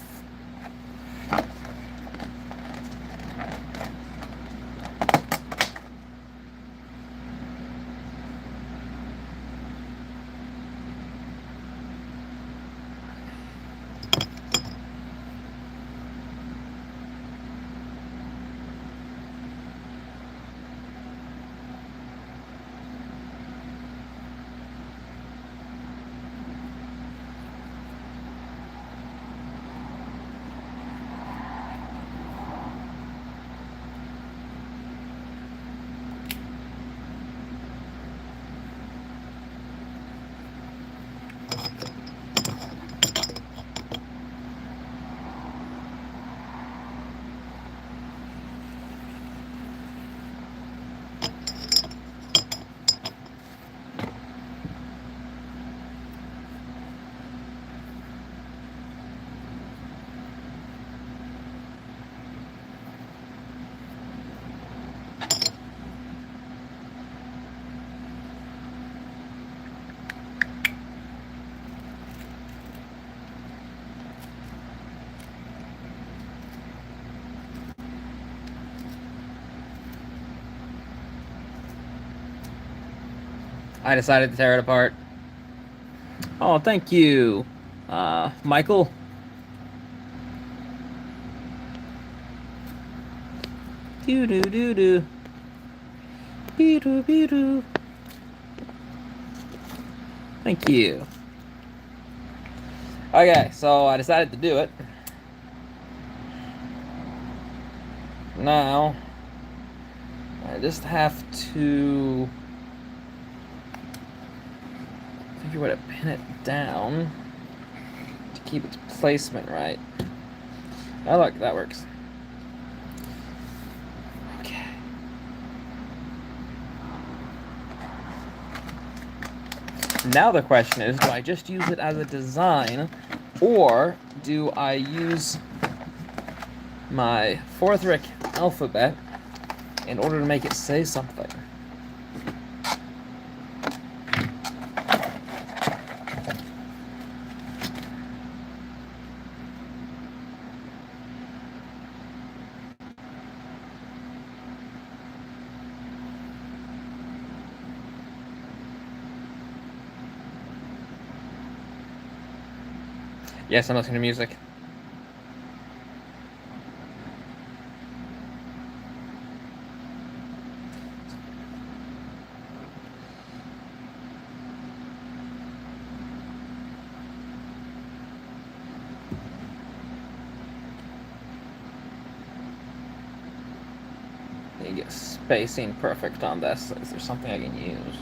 I decided to tear it apart. Oh, thank you, Michael. Doo doo doo doo. Bee doo bee doo. Thank you. Okay, so I decided to do it. Now, I just have to figure where to pin it down to keep its placement right. Oh, look, that works. Okay. Now the question is, do I just use it as a design, or do I use my Forthric alphabet in order to make it say something? Yes, I'm listening to music. You get spacing perfect on this. Is there something I can use?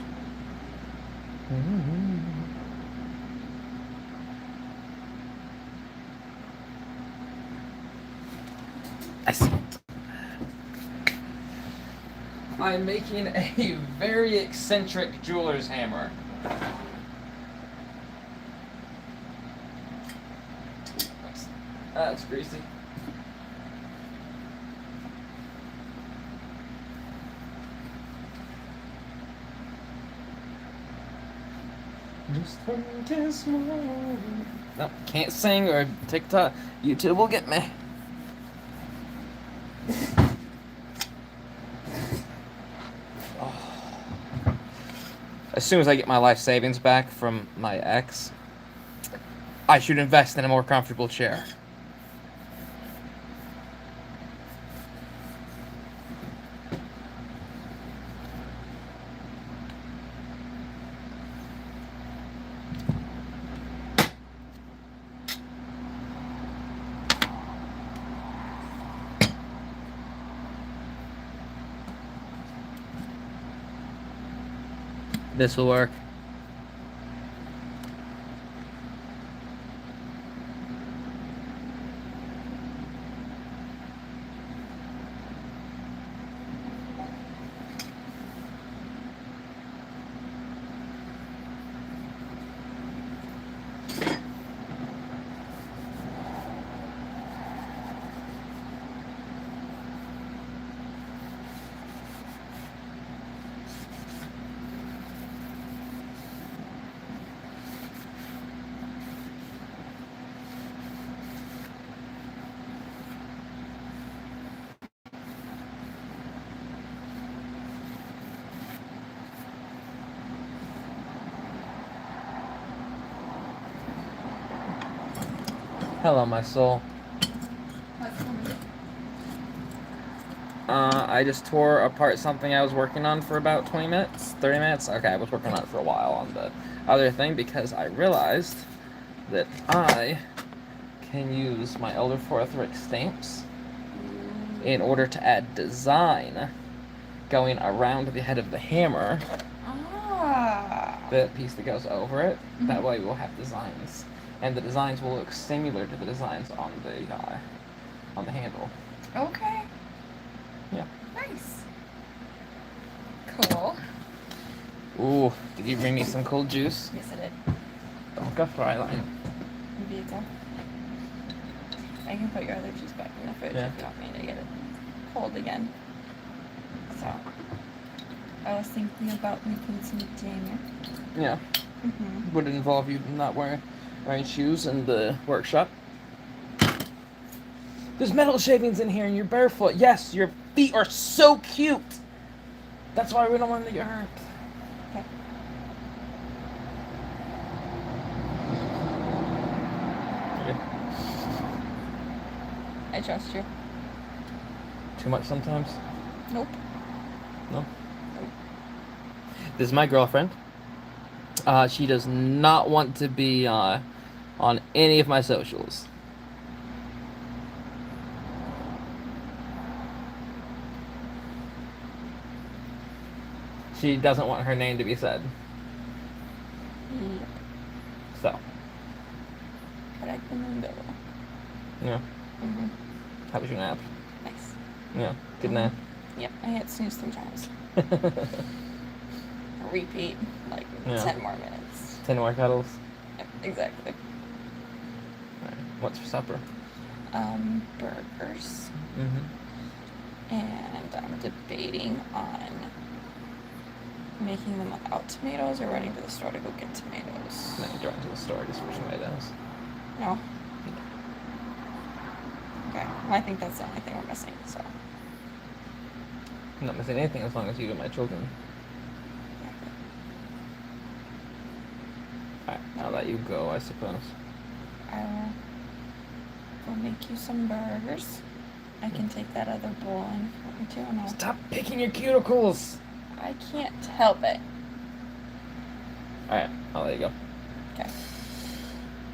I see it. I'm making a very eccentric jeweler's hammer. That's greasy. Just think is more. No, can't sing or TikTok. YouTube will get me. As soon as I get my life savings back from my ex, I should invest in a more comfortable chair. This will work. Hello, my soul. I just tore apart something I was working on for about 20 minutes, 30 minutes. Okay, I was working on it for a while on the other thing because I realized that I can use my Elder Forthric stamps in order to add design going around the head of the hammer. The piece that goes over it. Mm-hmm. That way we'll have designs. And the designs will look similar to the designs on the handle. Okay. Yeah. Nice. Cool. Ooh, did you bring me some cold juice? Yes, I did. Don't go Fräulein. Maybe it's I can put your other juice back in the fridge if you want me to get it cold again. So, I was thinking about making some jam. Yeah. Mm-hmm. Would it involve you not wearing shoes in the workshop? There's metal shavings in here and you're barefoot. Yes, your feet are so cute. That's why we don't want to get hurt. Okay. I trust you. Too much sometimes? Nope. No? Nope. This is my girlfriend. She does not want to be on any of my socials. She doesn't want her name to be said. Yep. So, But I've been in the middle. yeah. Mm-hmm. How was your nap? Nice. Yeah, good nap. Yep, I hit snooze 3 times. Repeat, like, Yeah. 10 more minutes. 10 more cuddles. Yep, exactly. Alright, what's for supper? Burgers. Mm-hmm. And I'm debating on making them without tomatoes or running to the store to go get tomatoes. No, you drive to the store just for tomatoes. No? Okay, well, I think that's the only thing we're missing, so. I'm not missing anything as long as you and my children. Alright, I'll let you go, I suppose. I will go make you some burgers. I can take that other bowl in if you want me to, and I'll... Stop picking your cuticles! I can't help it. Alright, I'll let you go. Okay.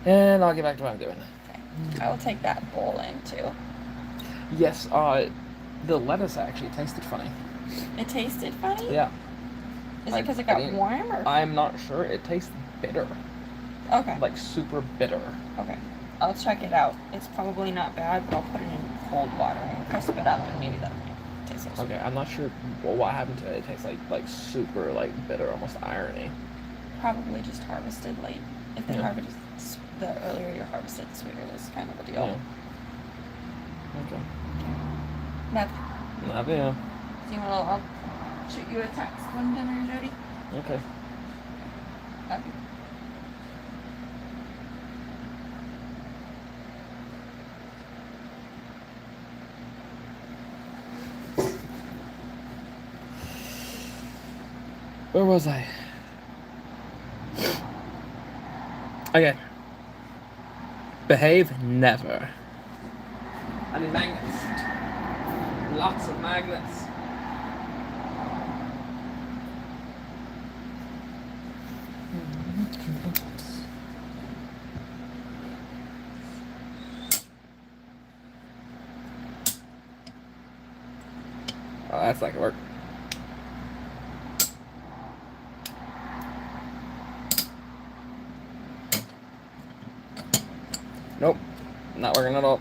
And I'll get back to what I'm doing. Okay. I will take that bowl in, too. Yes, the lettuce actually tasted funny. It tasted funny? Yeah. Is it because it got warm, or...? I'm not sure. It tastes bitter. Okay. Like, super bitter. Okay. I'll check it out. It's probably not bad, but I'll put it in cold water and crisp it up, and maybe that'll taste it. Okay, I'm not sure what happened to it. It tastes like super, like, bitter, almost irony. Probably just harvested late. If they Yeah. harvested, the earlier you harvested, the sweeter it is, kind of a deal. Yeah. Okay. Now, Love you. do you want I'll shoot you a text when dinner's ready? Okay. Love you. Where was I? Okay. Behave never. I need magnets. Lots of magnets. Oh, that's not gonna work. Nope, not working at all.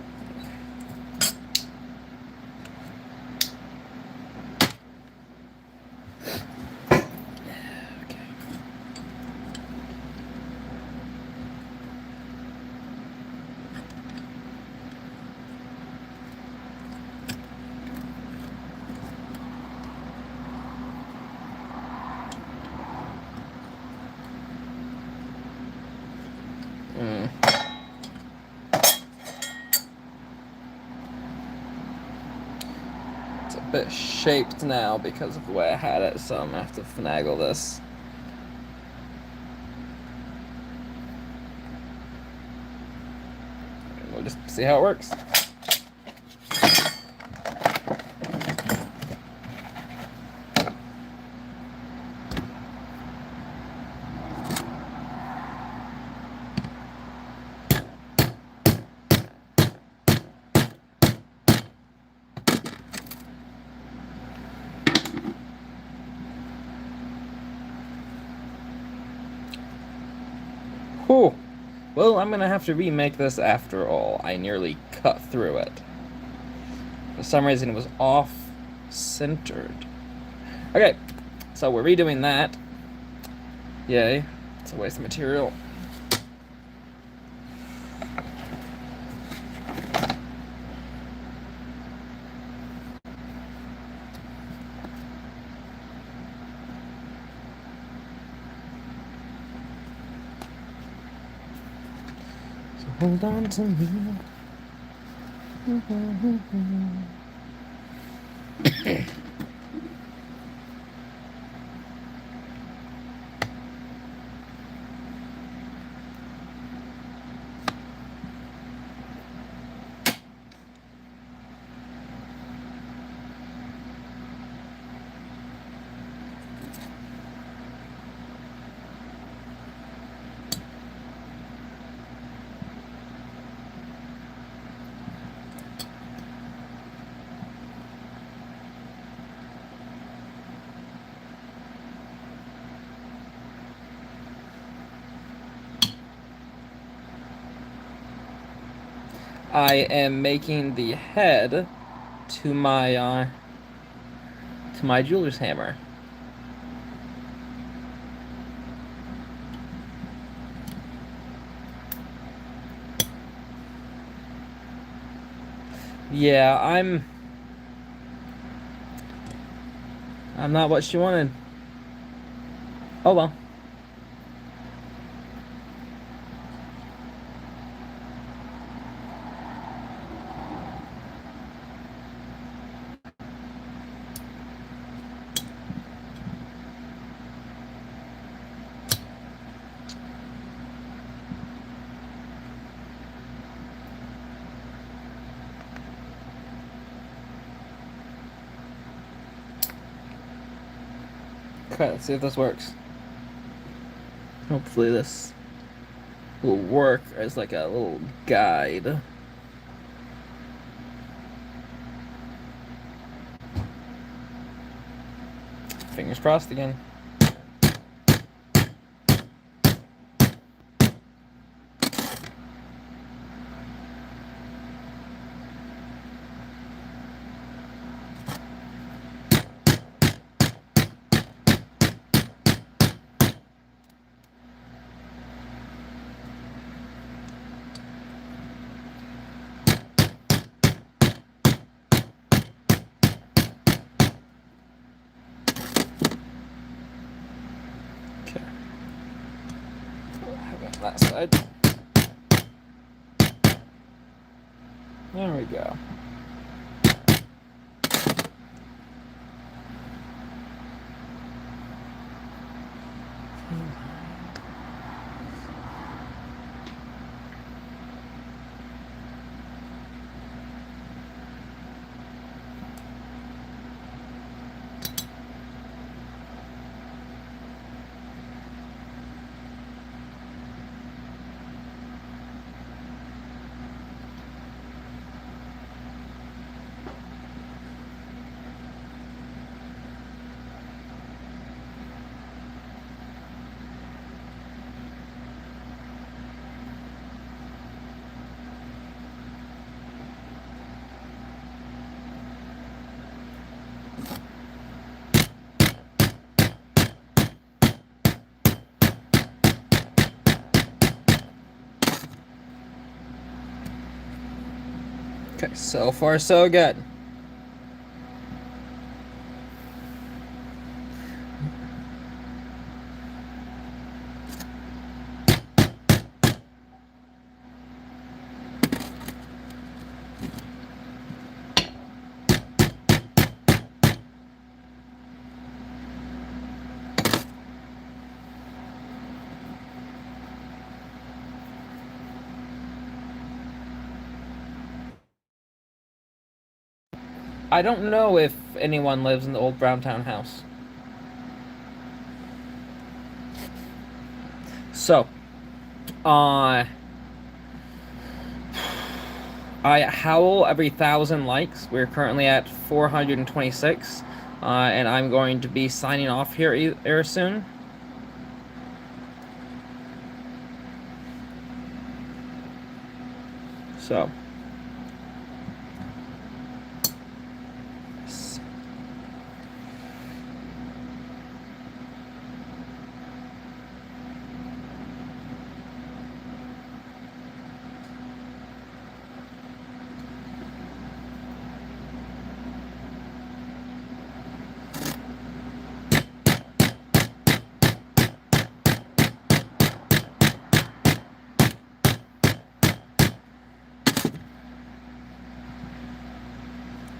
Okay. It's a bit shaped now because of the way I had it, so I'm gonna have to finagle this. And we'll just see how it works. Whew. Well, I'm gonna have to remake this after all. I nearly cut through it. For some reason, it was off-centered. Okay, so we're redoing that. Yay. It's a waste of material. So hold on to me. I am making the head to my jeweler's hammer. Yeah, I'm not what she wanted. Oh well. Okay, let's see if this works. Hopefully this will work as like a little guide. Fingers crossed again. That side. There we go. Okay, so far so good. I don't know if anyone lives in the old Browntown house. So, I howl every 1,000 likes. We're currently at 426, and I'm going to be signing off here soon. So.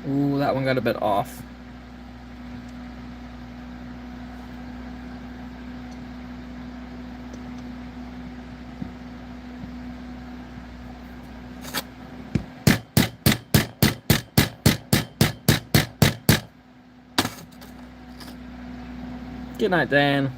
Ooh, that one got a bit off. Good night, Dan.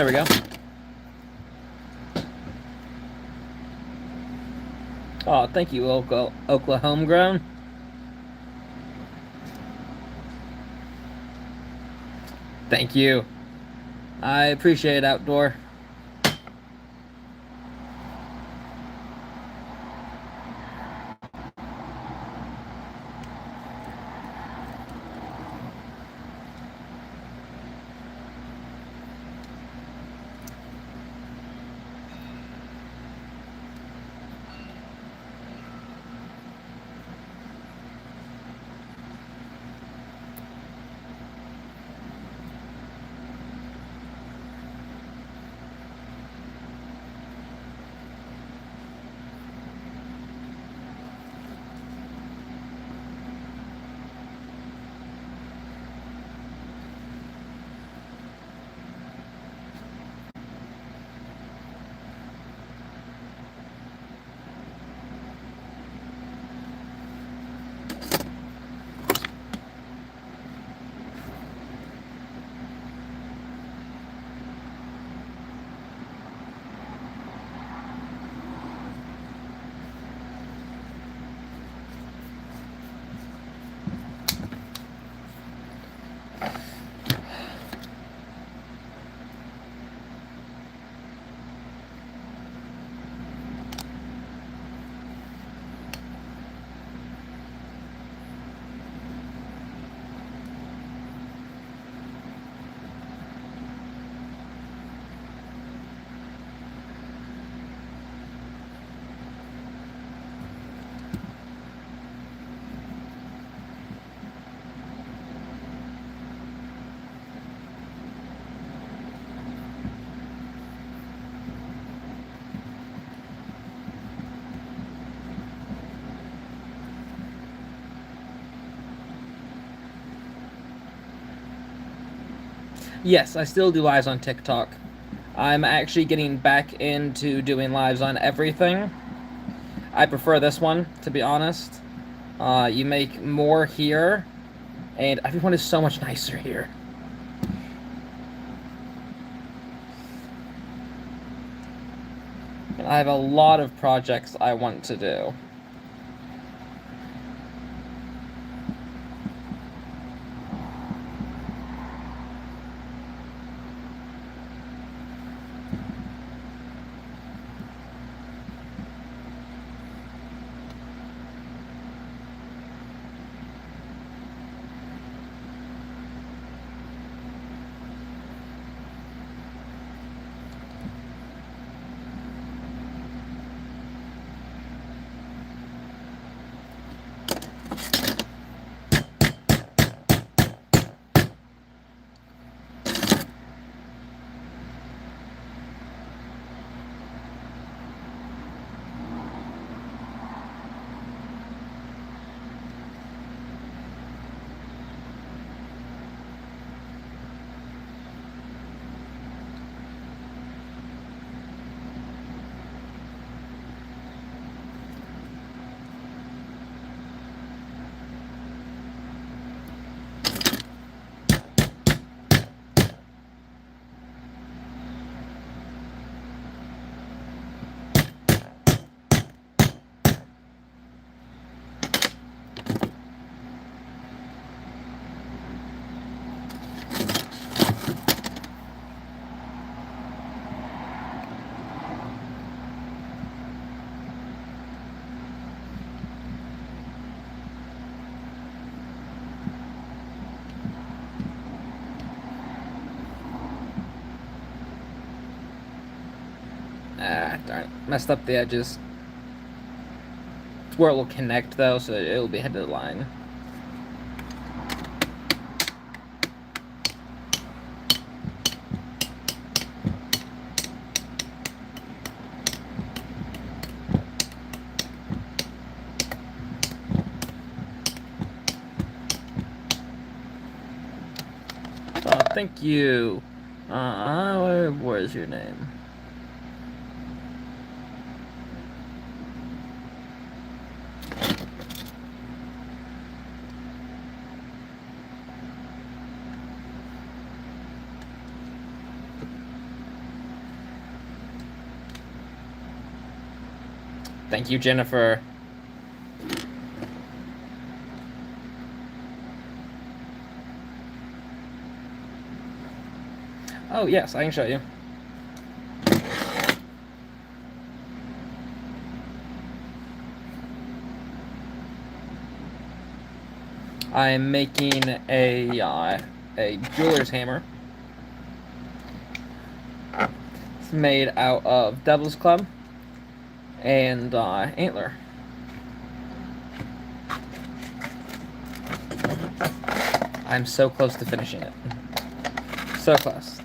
There we go. Oh, thank you, Oklahoma Homegrown. Thank you. I appreciate it, Outdoor. Yes, I still do lives on TikTok. I'm actually getting back into doing lives on everything. I prefer this one, to be honest. You make more here, and everyone is so much nicer here. And I have a lot of projects I want to do. Ah, darn it. Messed up the edges. It's where it will connect, though, so it'll be head to the line. Oh, thank you. Where's your name? Thank you, Jennifer. Oh, yes, I can show you. I'm making a jeweler's hammer. It's made out of Devil's Club and antler. I'm so close to finishing it. So close.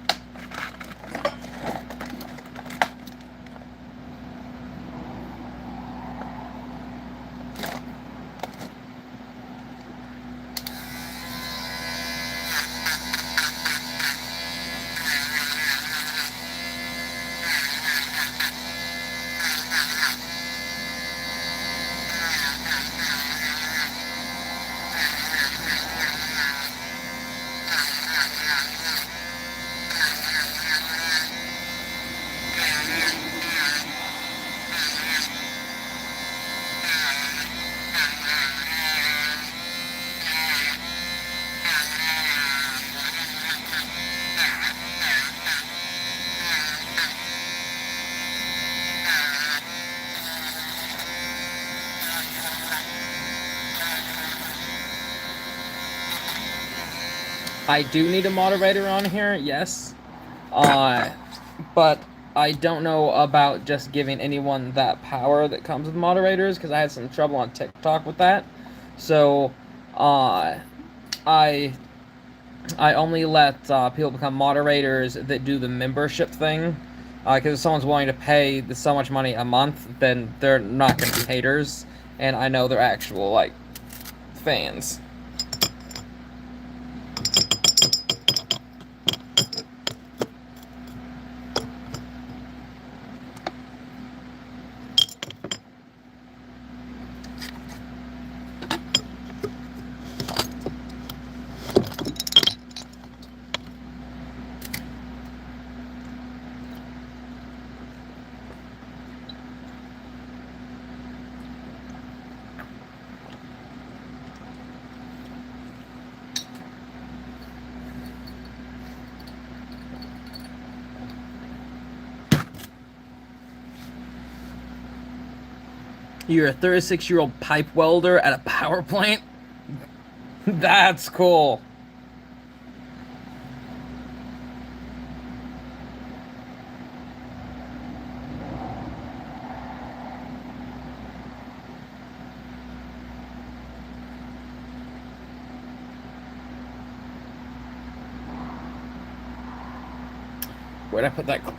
I do need a moderator on here, yes. But I don't know about just giving anyone that power that comes with moderators, because I had some trouble on TikTok with that. So, I only let people become moderators that do the membership thing. Because if someone's willing to pay so much money a month, then they're not going to be haters. And I know they're actual, like, fans. You're a 36-year-old pipe welder at a power plant? That's cool. Where'd I put that clip?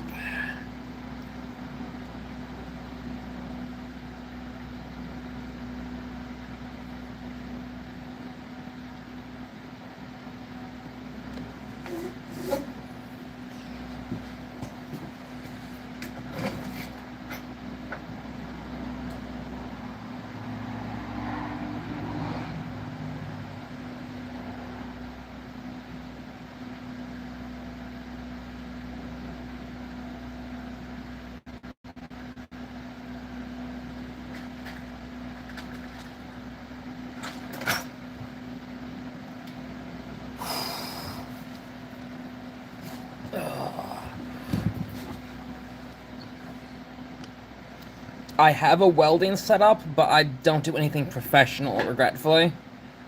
I have a welding setup, but I don't do anything professional, regretfully.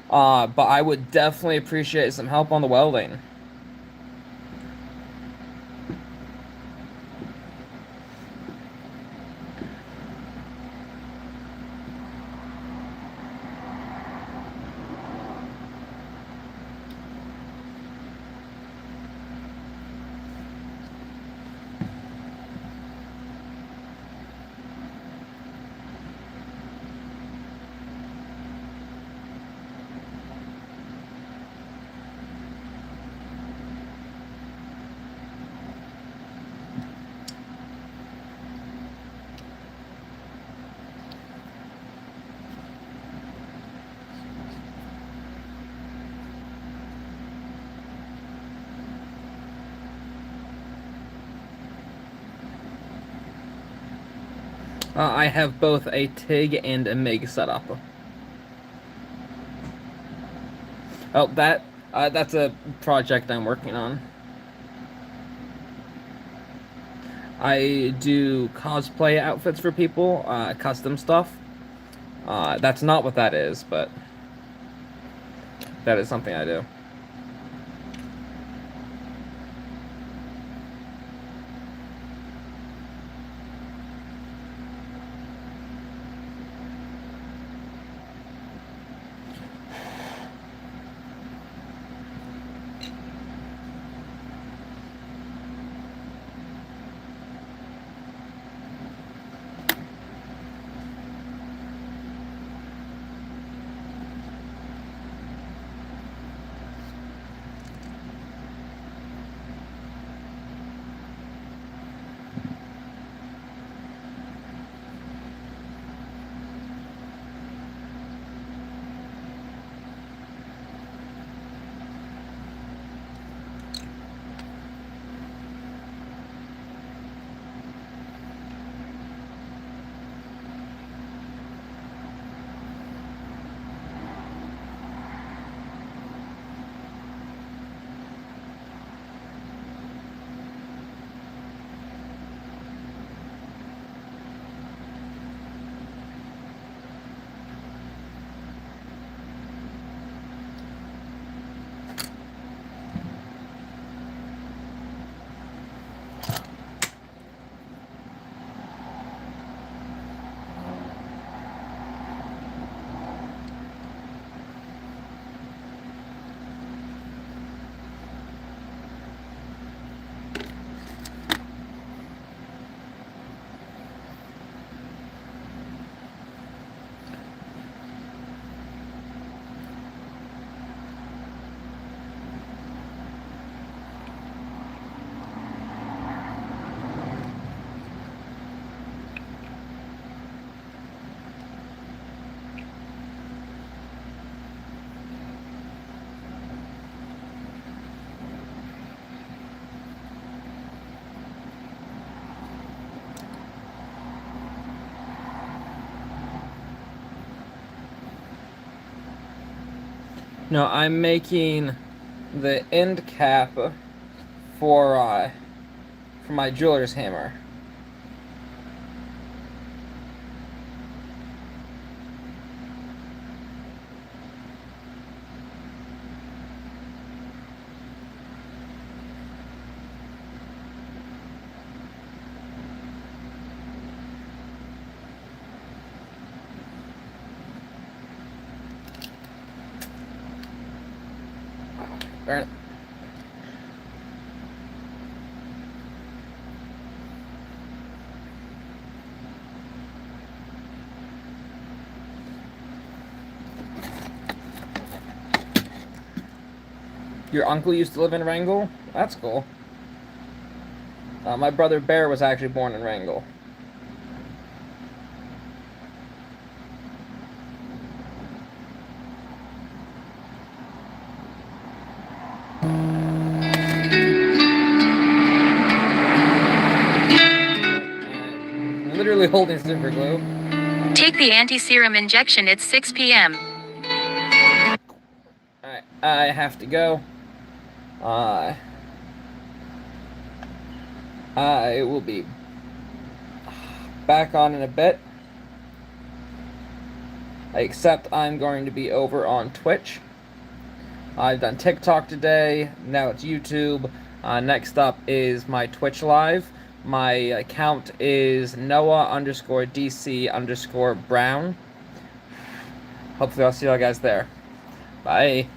But I would definitely appreciate some help on the welding. I have both a TIG and a MIG set up. Oh, that's a project I'm working on. I do cosplay outfits for people, custom stuff. That's not what that is, but that is something I do. No, I'm making the end cap for my jeweler's hammer. Darn it. Your uncle used to live in Wrangell? That's cool. My brother Bear was actually born in Wrangell. Literally holding super glue. Take the anti-serum injection. It's 6 p.m. Alright, I have to go. I will be back on in a bit. Except I'm going to be over on Twitch. I've done TikTok today. Now it's YouTube. Next up is my Twitch live. My account is Noah_DC_Brown. Hopefully I'll see you guys there. Bye.